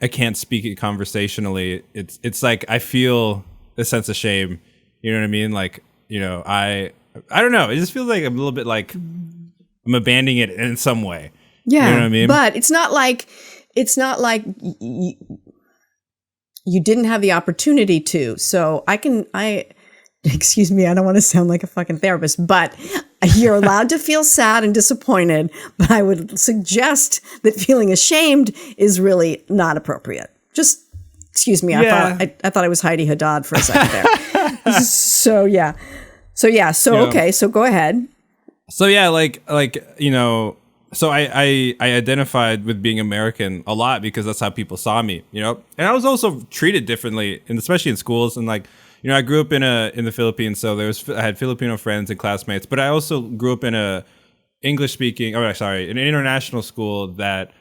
can't speak it conversationally. It's like I feel a sense of shame. You know what I mean? Like, you know, I don't know. It just feels like I'm a little bit like I'm abandoning it in some way. Yeah, you know what I mean? But it's not like you didn't have the opportunity to. So excuse me, I don't want to sound like a fucking therapist, but you're allowed to feel sad and disappointed, but I would suggest that feeling ashamed is really not appropriate. Just, excuse me, I thought I was Heidi Haddad for a second there. Okay, so go ahead. So yeah, like, you know, so I identified with being American a lot because that's how people saw me, you know, and I was also treated differently, and especially in schools. And like, you know, I grew up in the Philippines, so I had Filipino friends and classmates, but I also grew up in an international school that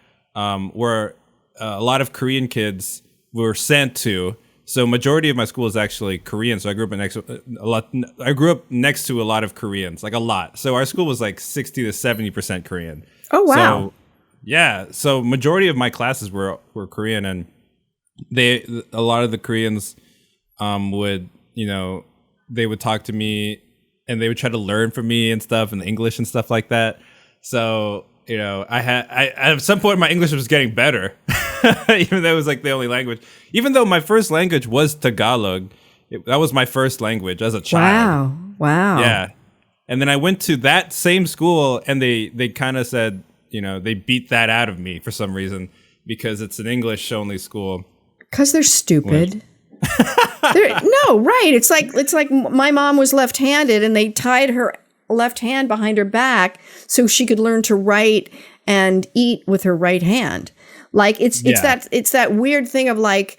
where a lot of Korean kids were sent to. So majority of my school is actually Korean. So I grew up next to a lot of Koreans, like a lot. So our school was like 60 to 70% Korean. Oh, wow. So, yeah. So majority of my classes were Korean, and a lot of the Koreans would, you know, they would talk to me and they would try to learn from me and stuff, and English and stuff like that. So, you know, I at some point my English was getting better. Even though it was like the only language. Even though my first language was Tagalog, that was my first language as a child. Wow. Yeah. And then I went to that same school, and they kind of said, you know, they beat that out of me for some reason because it's an English only school. Because they're stupid. No, right. It's like my mom was left-handed, and they tied her left hand behind her back so she could learn to write and eat with her right hand. Like it's that weird thing of like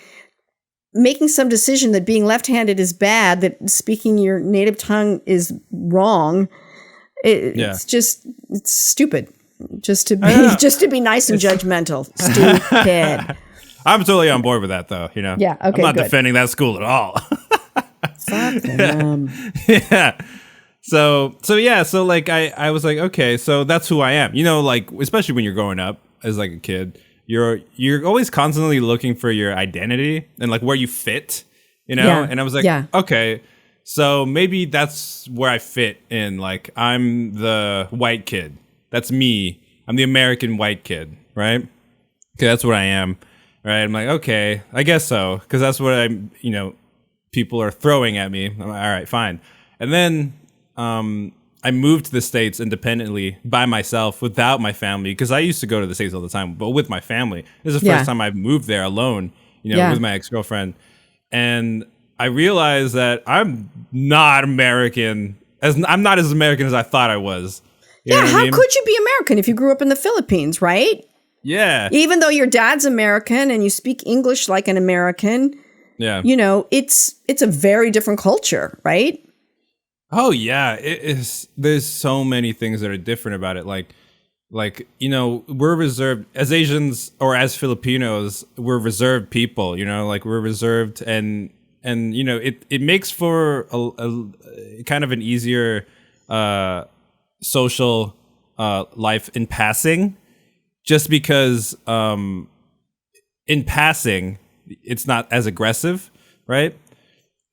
making some decision that being left-handed is bad, that speaking your native tongue is wrong. It's stupid. Just to be nice and judgmental. Stupid. I'm totally on board with that, though. You know. Yeah. Okay. I'm not defending that school at all. Fuck them. Yeah. So like I was like, okay, so that's who I am. You know, like especially when you're growing up as like a kid. You're always constantly looking for your identity and like where you fit, you know? Yeah, and I was like, okay, so maybe that's where I fit in. Like I'm the white kid. That's me. I'm the American white kid, right? Okay, that's what I am. Right? I'm like, okay, I guess so. Because that's what people are throwing at me. I'm like, all right, fine. And then I moved to the States independently by myself without my family, because I used to go to the States all the time, but with my family. This is the first time I've moved there alone, with my ex-girlfriend. And I realized that I'm not American. I'm not as American as I thought I was. You know what I mean? Could you be American if you grew up in the Philippines, right? Yeah. Even though your dad's American and you speak English like an American, it's a very different culture, right? Oh yeah, it is. There's so many things that are different about it. Like we're reserved as Asians, or as Filipinos, we're reserved people. Like we're reserved, and it makes for a kind of an easier social life in passing. just because in passing it's not as aggressive, right?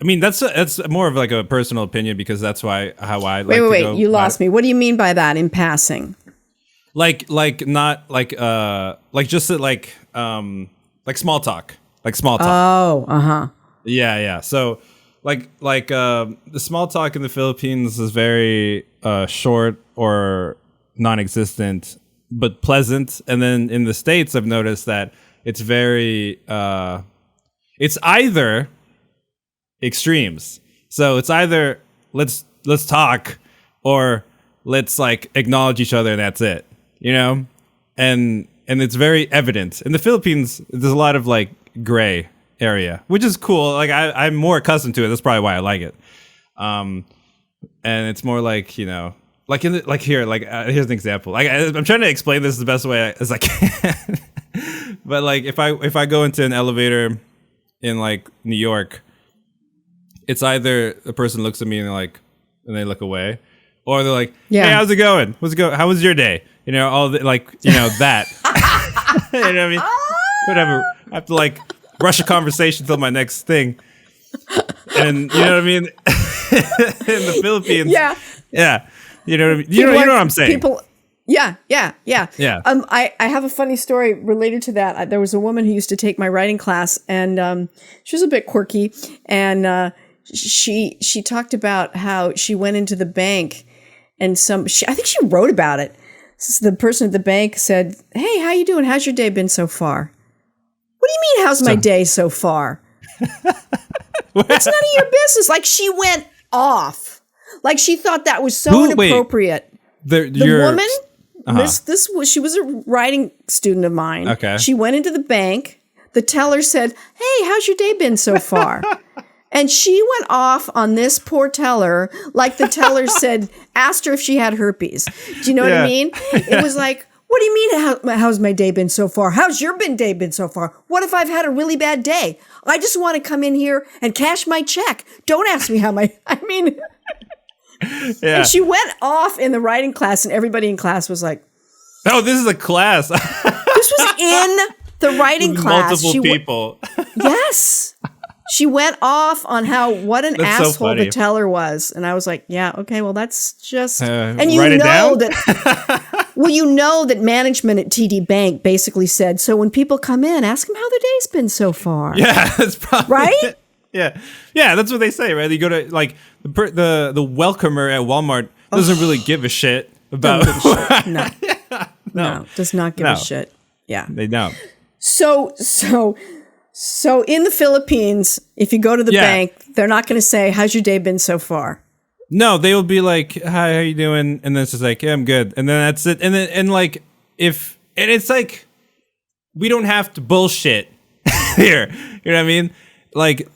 I mean, that's more of like a personal opinion because that's how I like to go. Wait, you lost me. What do you mean by that, in passing? Like not like just like small talk. Like small talk. Oh, uh-huh. Yeah. So the small talk in the Philippines is very short or non-existent, but pleasant. And then in the States, I've noticed that it's very it's either extremes. So it's either let's talk or let's like acknowledge each other and that's it, you know? And it's very evident. In the Philippines, there's a lot of like gray area, which is cool. Like I'm more accustomed to it. That's probably why I like it. And it's more like, you know, like here, here's an example. Like I'm trying to explain this the best way as I can. But like if I go into an elevator in like New York, it's either the person looks at me and they look away, or they're like, yeah. Hey, how's it going? How was your day? You know, all the, that. You know what I mean? Whatever. I have to like rush a conversation till my next thing. And you know what I mean? In the Philippines. Yeah. Yeah. You know what I mean? You know what I'm saying? Yeah. Yeah. I have a funny story related to that. There was a woman who used to take my writing class, and she was a bit quirky, and she talked about how she went into the bank, and I think she wrote about it. So the person at the bank said, "Hey, how you doing? How's your day been so far?" What do you mean, how's my day so far? It's none of your business. Like, she went off. Like, she thought that was so inappropriate. The woman, she was a writing student of mine. Okay. She went into the bank. The teller said, "Hey, how's your day been so far?" And she went off on this poor teller, like the teller asked her if she had herpes. Do you know what I mean? It was like, what do you mean, how's my day been so far? How's your day been so far? What if I've had a really bad day? I just want to come in here and cash my check. Don't ask me Yeah. And she went off in the writing class, and everybody in class was like, "Oh, this is a class." This was in the writing class. Multiple people. Yes. She went off on what an That's so asshole funny. the teller was. And I was like, yeah, okay, well, that's just... and write it down? You know that management at TD Bank basically said, so when people come in, ask them how their day's been so far. Yeah, that's probably... Right? Yeah, that's what they say, right? You go to, like, the welcomer at Walmart doesn't really give a shit about... No, does not give a shit. Yeah. They don't. So in the Philippines, if you go to the bank, they're not going to say, how's your day been so far? No, they will be like, "Hi, how you doing?" And then it's just like, "Yeah, I'm good." And then that's it. And then it's like, we don't have to bullshit here. You know what I mean? Like,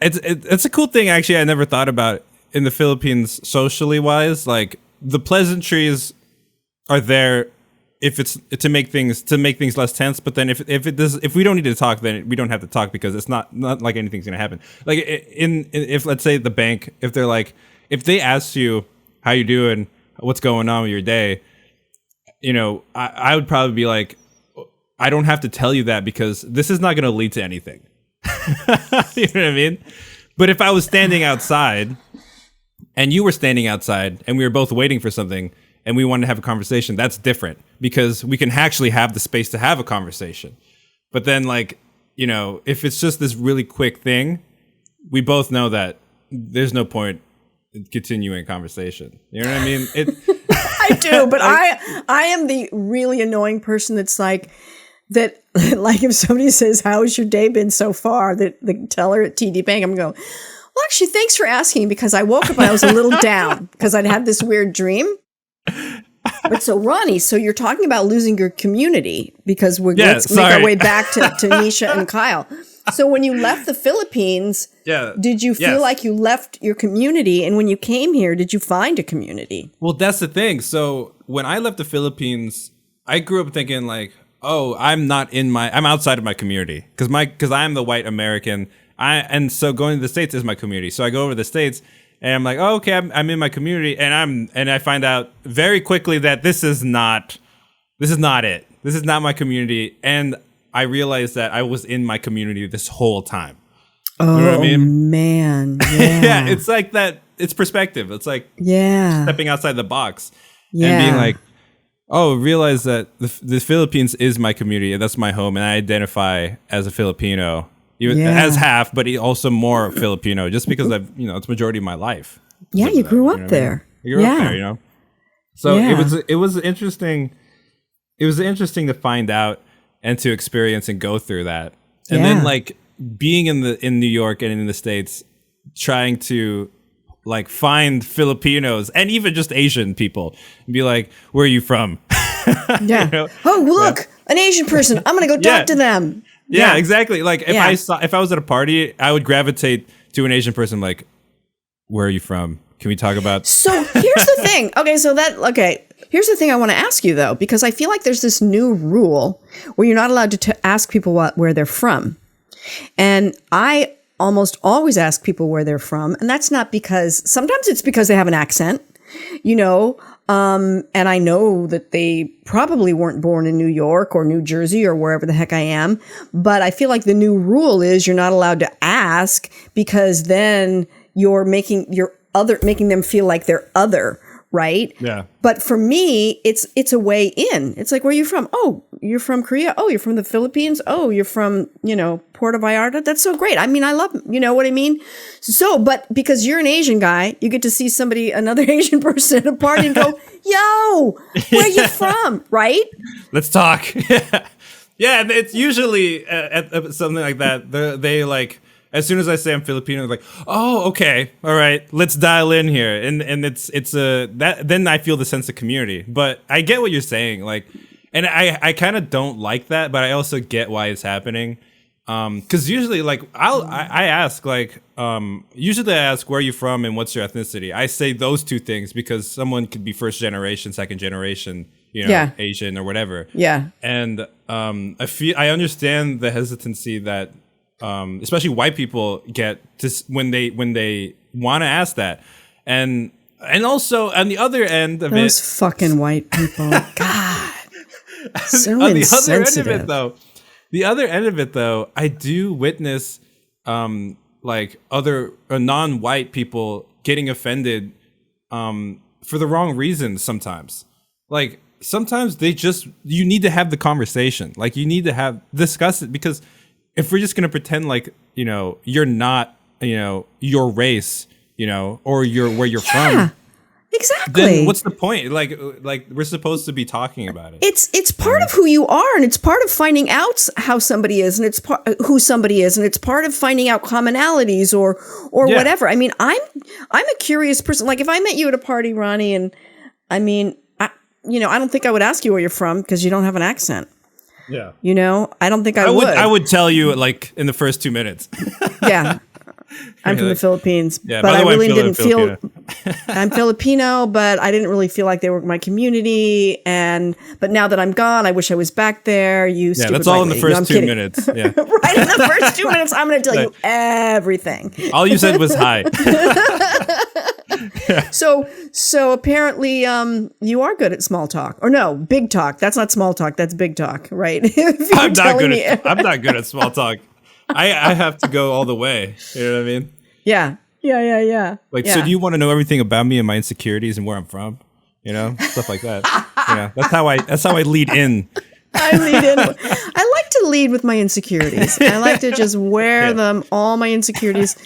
it's a cool thing, actually. I never thought about in the Philippines socially wise. Like, the pleasantries are there if it's to make things less tense. But then if we don't need to talk, then we don't have to talk, because it's not like anything's gonna happen. Like if let's say the bank, if they're like, if they ask you how you doing, what's going on with your day, you know, I would probably be like, I don't have to tell you that because this is not going to lead to anything. You know what I mean? But if I was standing outside and you were standing outside and we were both waiting for something and we wanted to have a conversation, that's different, because we can actually have the space to have a conversation. But then, like, you know, if it's just this really quick thing, we both know that there's no point in continuing conversation. You know what I mean? I do, but I am the really annoying person that's like, that, like, if somebody says, "How's your day been so far?" The teller at TD Bank, I'm going, "Well, actually, thanks for asking, because I woke up and I was a little down because I'd had this weird dream." But so, Ronnie, so you're talking about losing your community, because let's make our way back to Nisha and Kyle. So when you left the Philippines, did you feel like you left your community? And when you came here, did you find a community? Well, that's the thing. So when I left the Philippines, I grew up thinking like, oh, I'm outside of my community, because I'm the white American. And so going to the States is my community. So I go over to the States and I'm like, oh, okay, I'm in my community, and I find out very quickly that this is not it. this is not my community. And I realized that I was in my community this whole time. Oh, you know what I mean? Man. Yeah. Yeah. It's like that. It's perspective. It's like yeah. stepping outside the box Yeah. and being like, oh, realize that the Philippines is my community. And that's my home. And I identify as a Filipino, even as half, but also more Filipino, just because it's majority of my life. Yeah, you grew up there. You grew up there, So it was interesting. It was interesting to find out and to experience and go through that. And then like being in New York and in the States, trying to like find Filipinos and even just Asian people and be like, where are you from? Yeah. Oh, look, an Asian person. I'm going to go talk to them. Yeah, exactly. Like if I was at a party, I would gravitate to an Asian person like, where are you from? Can we talk about? So here's the thing. Here's the thing I want to ask you though, because I feel like there's this new rule where you're not allowed to ask people where they're from. And I almost always ask people where they're from. And that's not because, sometimes it's because they have an accent, and I know that they probably weren't born in New York or New Jersey or wherever the heck I am. But I feel like the new rule is you're not allowed to ask, because then you're making them feel like they're other. Right? Yeah. But for me, it's a way in. It's like, where are you from? Oh, you're from Korea. Oh, you're from the Philippines. Oh, you're from, Puerto Vallarta. That's so great. I mean, I love, you know what I mean? So, but because you're an Asian guy, you get to see another Asian person at a party and go, yo, where are you from? Right? Let's talk. Yeah. It's usually at something like that. They like, as soon as I say I'm Filipino, they're like, "Oh, okay, all right, let's dial in here." And then I feel the sense of community. But I get what you're saying, like, and I kind of don't like that, but I also get why it's happening. Because usually, like, I ask, like, usually I ask, where are you from and what's your ethnicity. I say those two things because someone could be first generation, second generation, Asian or whatever. Yeah. And I understand the hesitancy that. Especially white people get to when they want to ask that, and also on the other end of those fucking white people, God, so on insensitive. The other end of it though, I do witness like other non-white people getting offended for the wrong reasons sometimes. Like sometimes you need to have the conversation, like you need to discuss it, because if we're just going to pretend like, you're not, your race, or where you're from. Exactly. Then what's the point? Like we're supposed to be talking about it. It's part of who you are, and it's part of finding out how somebody is, and it's who somebody is, and it's part of finding out commonalities or whatever. I mean, I'm a curious person. Like if I met you at a party, Ronnie, and I mean, I don't think I would ask you where you're from because you don't have an accent. Yeah. I don't think I would. I would tell you like in the first 2 minutes. Yeah. I'm from the Philippines, yeah, but I really didn't feel Filipino. I'm Filipino, but I didn't really feel like they were my community. But now that I'm gone, I wish I was back there. That's all in the first 2 minutes. Yeah. Right in the first 2 minutes, I'm going to tell you everything. All you said was hi. Yeah. So apparently, you are good at small talk, or no, big talk. That's not small talk. That's big talk, right? I'm not good at small talk. I have to go all the way. You know what I mean? Yeah. Like, so do you want to know everything about me and my insecurities and where I'm from? Stuff like that. Yeah, that's how I lead in. I like to lead with my insecurities. I like to just wear them, all my insecurities.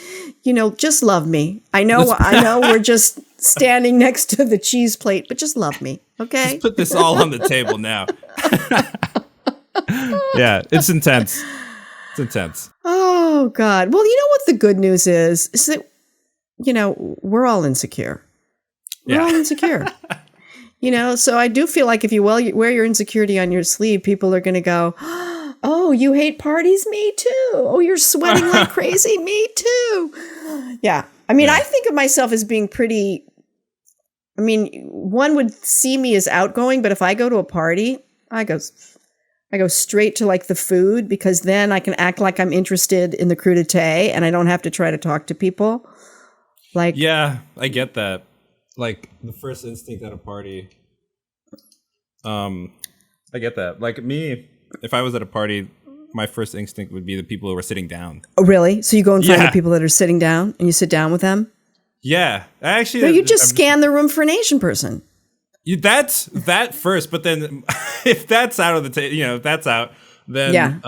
Just love me. I know we're just standing next to the cheese plate, but just love me. Okay. Just put this all on the table now. Yeah, it's intense. It's intense. Oh God. Well, you know what the good news is that, we're all insecure. We're all insecure. So I do feel like if you wear your insecurity on your sleeve, people are going to go, oh, you hate parties? Me too. Oh, you're sweating like crazy? Me too. Yeah. I mean, I think of myself as being pretty, one would see me as outgoing, but if I go to a party, I go straight to like the food, because then I can act like I'm interested in the crudité and I don't have to try to talk to people. Like, yeah, I get that. Like the first instinct at a party, I get that. Like me, if I was at a party, my first instinct would be the people who were sitting down. Oh, really? So you go and find Yeah. the people that are sitting down and you sit down with them? Yeah, actually, No, you just scan the room for an Asian person. That's that first, but then if that's out of the if that's out, then Yeah.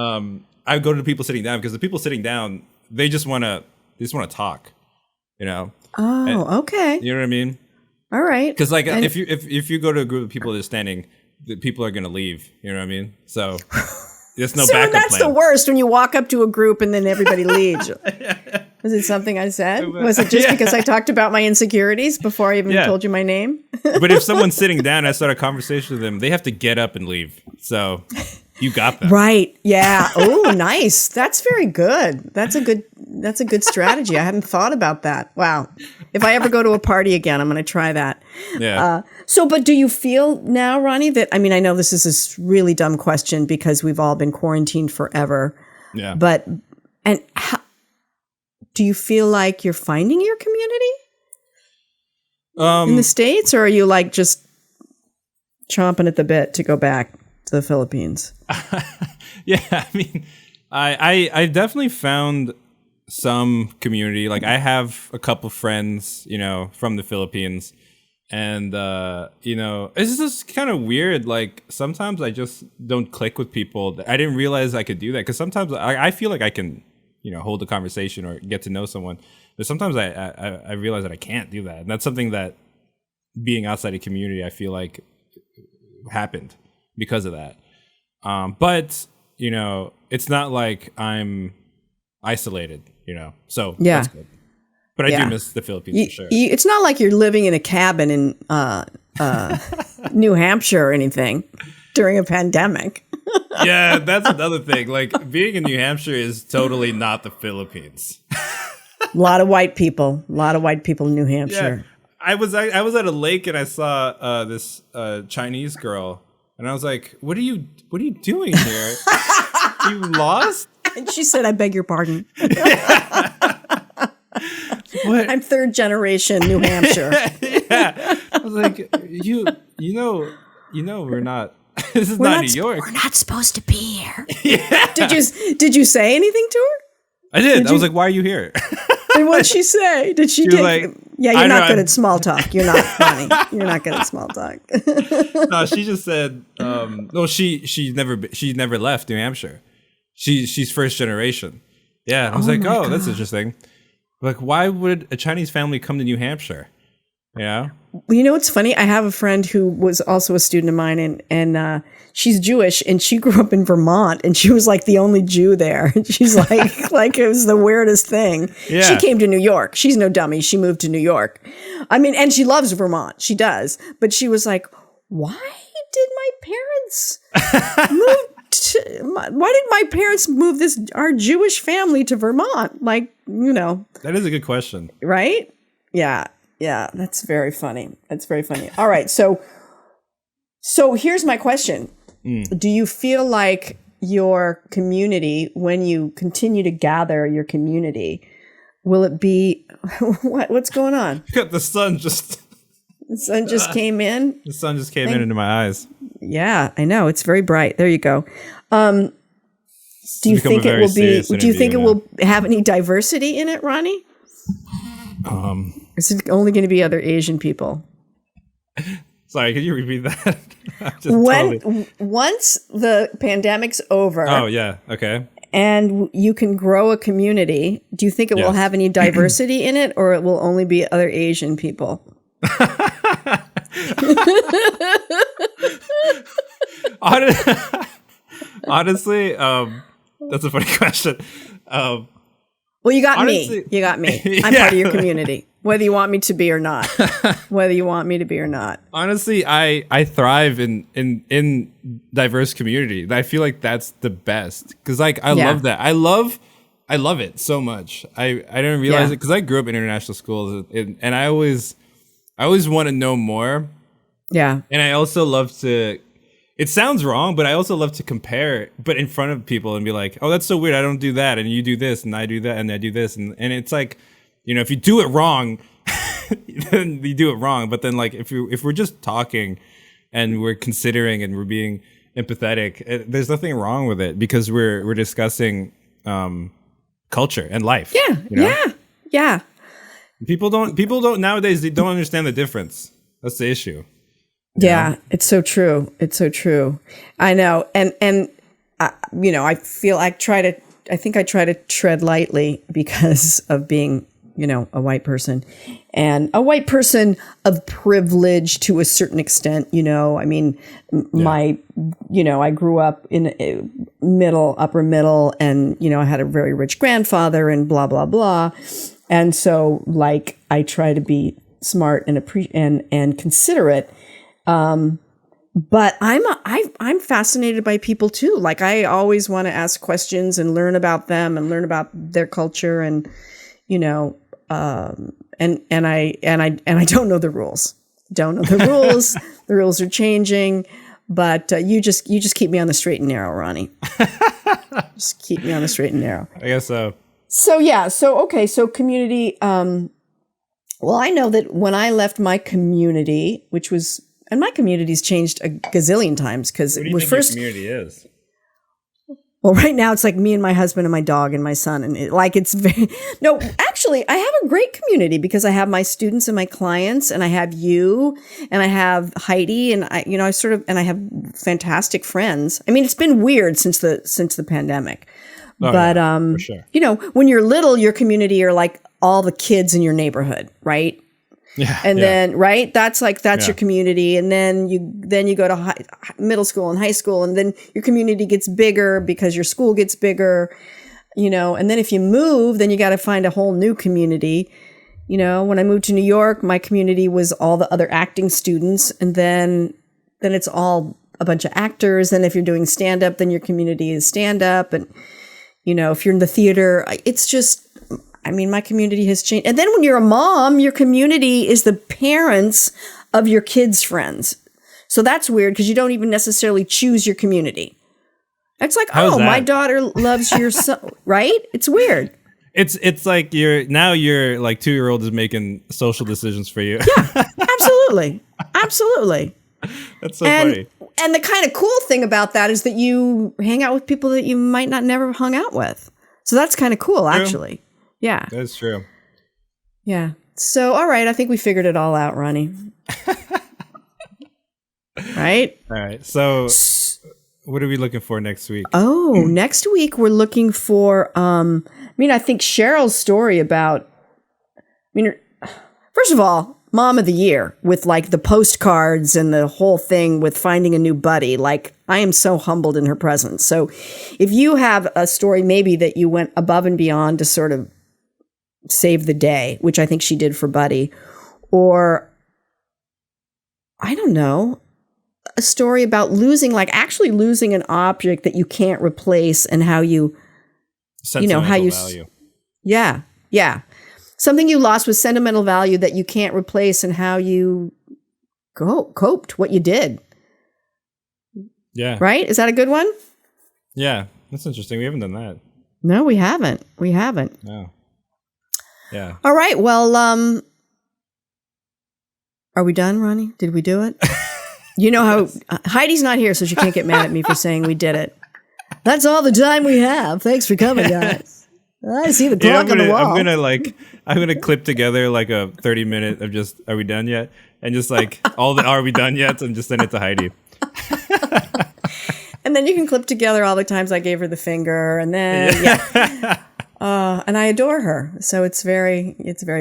I go to the people sitting down, because the people sitting down, they just want to talk, you know. Oh, okay. You know what I mean? All right. Because like if you go to a group of people that are standing, the people are gonna leave. You know what I mean? So there's no So backup that's plan. the worst, when you walk up to a group and then everybody leaves. Was it something I said? Was it just because I talked about my insecurities before I even told you my name? But if someone's sitting down and I start a conversation with them, they have to get up and leave. So you got them. Right. Yeah. Oh, nice. That's very good. That's a good strategy. I hadn't thought about that. Wow. If I ever go to a party again, I'm going to try that. Yeah. But do you feel now, Ronnie, that, I mean, I know this is a really dumb question because we've all been quarantined forever. Yeah. But, do you feel like you're finding your community in the States, or are you like just chomping at the bit to go back to the Philippines? Yeah, I mean, I definitely found some community. Like I have a couple friends, from the Philippines, and it's just kind of weird. Like sometimes I just don't click with people. I didn't realize I could do that, because sometimes I feel like I can, hold a conversation or get to know someone, but sometimes I realize that I can't do that, and that's something that being outside a community, I feel like happened because of that. But it's not like I'm isolated, so Yeah. that's good. But I do miss the Philippines for sure. It's not like you're living in a cabin in New Hampshire or anything during a pandemic. Yeah, that's another thing. Like being in New Hampshire is totally not the Philippines. A lot of white people in New Hampshire. Yeah, I was at a lake and I saw this Chinese girl, and I was like, "What are you doing here? You lost?" And she said, "I beg your pardon. What? I'm third generation New Hampshire." Yeah, I was like, you know, we're not. This is not New York. We're not supposed to be here. Yeah. Did you say anything to her? I did. I was like, "Why are you here?" And what'd she say? Did she was like, yeah, you're I not know, good I'm- at small talk. You're not, Ronnie. You're not good at small talk. No, she just said, no, she never left New Hampshire. She's first generation. Yeah, I was like, oh, that's interesting. Like, why would a Chinese family come to New Hampshire? Yeah. Well, you know what's funny? I have a friend who was also a student of mine, and she's Jewish, and she grew up in Vermont, and she was like the only Jew there. And she's like it was the weirdest thing. Yeah. She came to New York. She's no dummy. She moved to New York. I mean, and she loves Vermont. She does. But she was like, why did my parents why did my parents move our Jewish family to Vermont? Like, That is a good question. right? Yeah. Yeah, that's very funny. That's very funny. All right, so here's my question. Do you feel like your community, when you continue to gather your community, will it be what's going on? The sun just The sun just came in. in into my eyes. Yeah, I know. It's very bright. There you go. Do you become a think it very will be? serious Do you think it interview will have any diversity in it, Ronnie? Is it only going to be other Asian people? Sorry, could you repeat that? Totally. Once the pandemic's over, Oh yeah. Okay. and you can grow a community, do you think it will Yes. have any diversity in it, or it will only be other Asian people? Honestly, that's a funny question. Well, you got Honestly- me. You got me. I'm Yeah. part of your community, whether you want me to be or not. Whether you want me to be or not. Honestly, I thrive in diverse community. I feel like that's the best, because like I Yeah. love that. I love it so much. I didn't realize Yeah. it because I grew up in international schools, and I always want to know more. Yeah. And I also love to. It sounds wrong, but I also love to compare, but in front of people, and be like, "Oh, that's so weird. I don't do that, and you do this, and I do that, and I do this," and it's like, if you do it wrong, then you do it wrong. But then, like, if we're just talking, and we're considering, and we're being empathetic. There's nothing wrong with it because we're discussing culture and life. Yeah, you know? yeah. People don't nowadays. They don't understand the difference. That's the issue. Yeah, it's so true. It's so true. I know, and you know, I think I try to tread lightly because of being, you know, a white person, and a white person of privilege to a certain extent. You know, I mean, I grew up in upper middle, and you know, I had a very rich grandfather, and blah blah blah, and so like I try to be smart and and considerate. But I'm fascinated by people too. Like I always want to ask questions and learn about them and learn about their culture, and you know, and I don't know the rules. Don't know the rules. The rules are changing, but you just keep me on the straight and narrow, Ronnie. Just keep me on the straight and narrow. I guess so. So yeah. So okay. So community. Well, I know that when I left my community, which was. And my community's changed a gazillion times because it was first. Your community is. Well, right now it's like me and my husband and my dog and my son, and it's very no. Actually, I have a great community because I have my students and my clients, and I have you, and I have Heidi, and I have fantastic friends. I mean, it's been weird since the pandemic, but for sure. You know, when you're little, your community are like all the kids in your neighborhood, right? Yeah, and then right, that's your community, and then you go to middle school and high school, and then your community gets bigger because your school gets bigger, you know. And then if you move, then you got to find a whole new community. You know, when I moved to New York, my community was all the other acting students, and then it's all a bunch of actors. And if you're doing stand up, then your community is stand up, and you know, if you're in the theater, it's just. I mean, my community has changed. And then when you're a mom, your community is the parents of your kids' friends. So that's weird because you don't even necessarily choose your community. It's like, my daughter loves your son, right? It's weird. It's like you're like 2-year-old is making social decisions for you. Yeah, absolutely. Absolutely. That's so funny. And the kind of cool thing about that is that you hang out with people that you might not never hung out with. So that's kind of cool, actually. Yeah. That's true. Yeah. So, all right. I think we figured it all out, Ronnie. Right? All right. So, what are we looking for next week? Oh, next week we're looking for, I think Cheryl's story about, first of all, Mom of the Year with like the postcards and the whole thing with finding a new buddy. Like, I am so humbled in her presence. So if you have a story maybe that you went above and beyond to sort of save the day, which I think she did for Buddy, or I don't know, a story about actually losing an object that you can't replace and how you, value. Yeah. Something you lost with sentimental value that you can't replace and how you coped, what you did. Yeah. Right? Is that a good one? Yeah. That's interesting. We haven't done that. No, we haven't. No. Yeah. All right. Well, are we done, Ronnie? Did we do it? You know how Heidi's not here, so she can't get mad at me for saying we did it. That's all the time we have. Thanks for coming, guys. I see the clock on the wall. I'm gonna clip together like a 30-minute of just "Are we done yet?" and just like all the "Are we done yet?" and just send it to Heidi. And then you can clip together all the times I gave her the finger, and then and I adore her, so it's very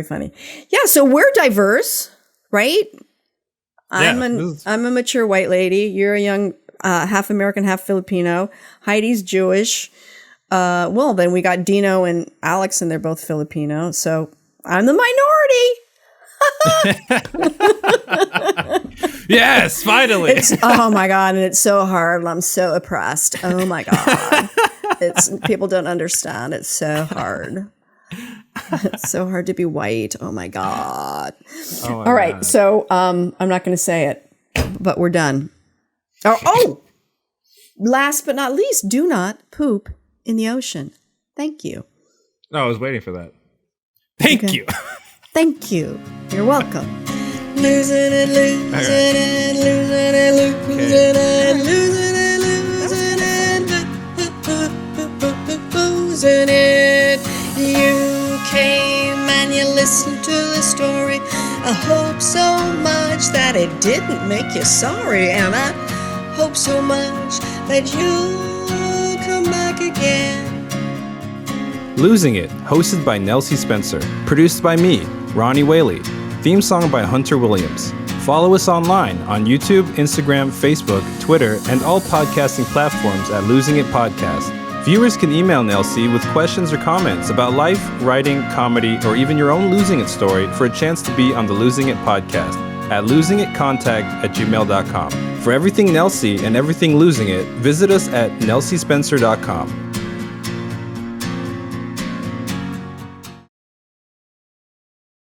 funny. Yeah, so we're diverse, right? I'm a mature white lady. You're a young half American, half Filipino. Heidi's Jewish. Well, then we got Dino and Alex, and they're both Filipino. So I'm the minority. Yes, finally. Oh my God. And it's so hard. I'm so oppressed. Oh my God. People don't understand. It's so hard. It's so hard to be white. Oh my God. All right. God. So, I'm not going to say it, but we're done. Last but not least, do not poop in the ocean. Thank you. Oh, I was waiting for that. Thank you. Thank you. You're welcome. Losing and losing and losing and losing and losing and losing it. You came and you listened to the story. I hope so much that it didn't make you sorry, and I hope so much that you'll come back again. Losing It, hosted by Nelsie Spencer. Produced by me, Ronnie Whaley. Theme song by Hunter Williams. Follow us online on YouTube, Instagram, Facebook, Twitter, and all podcasting platforms at Losing It Podcast. Viewers can email Nelsie with questions or comments about life, writing, comedy, or even your own Losing It story for a chance to be on the Losing It Podcast at losingitcontact@gmail.com. For everything Nelsie and everything Losing It, visit us at nelsiespencer.com.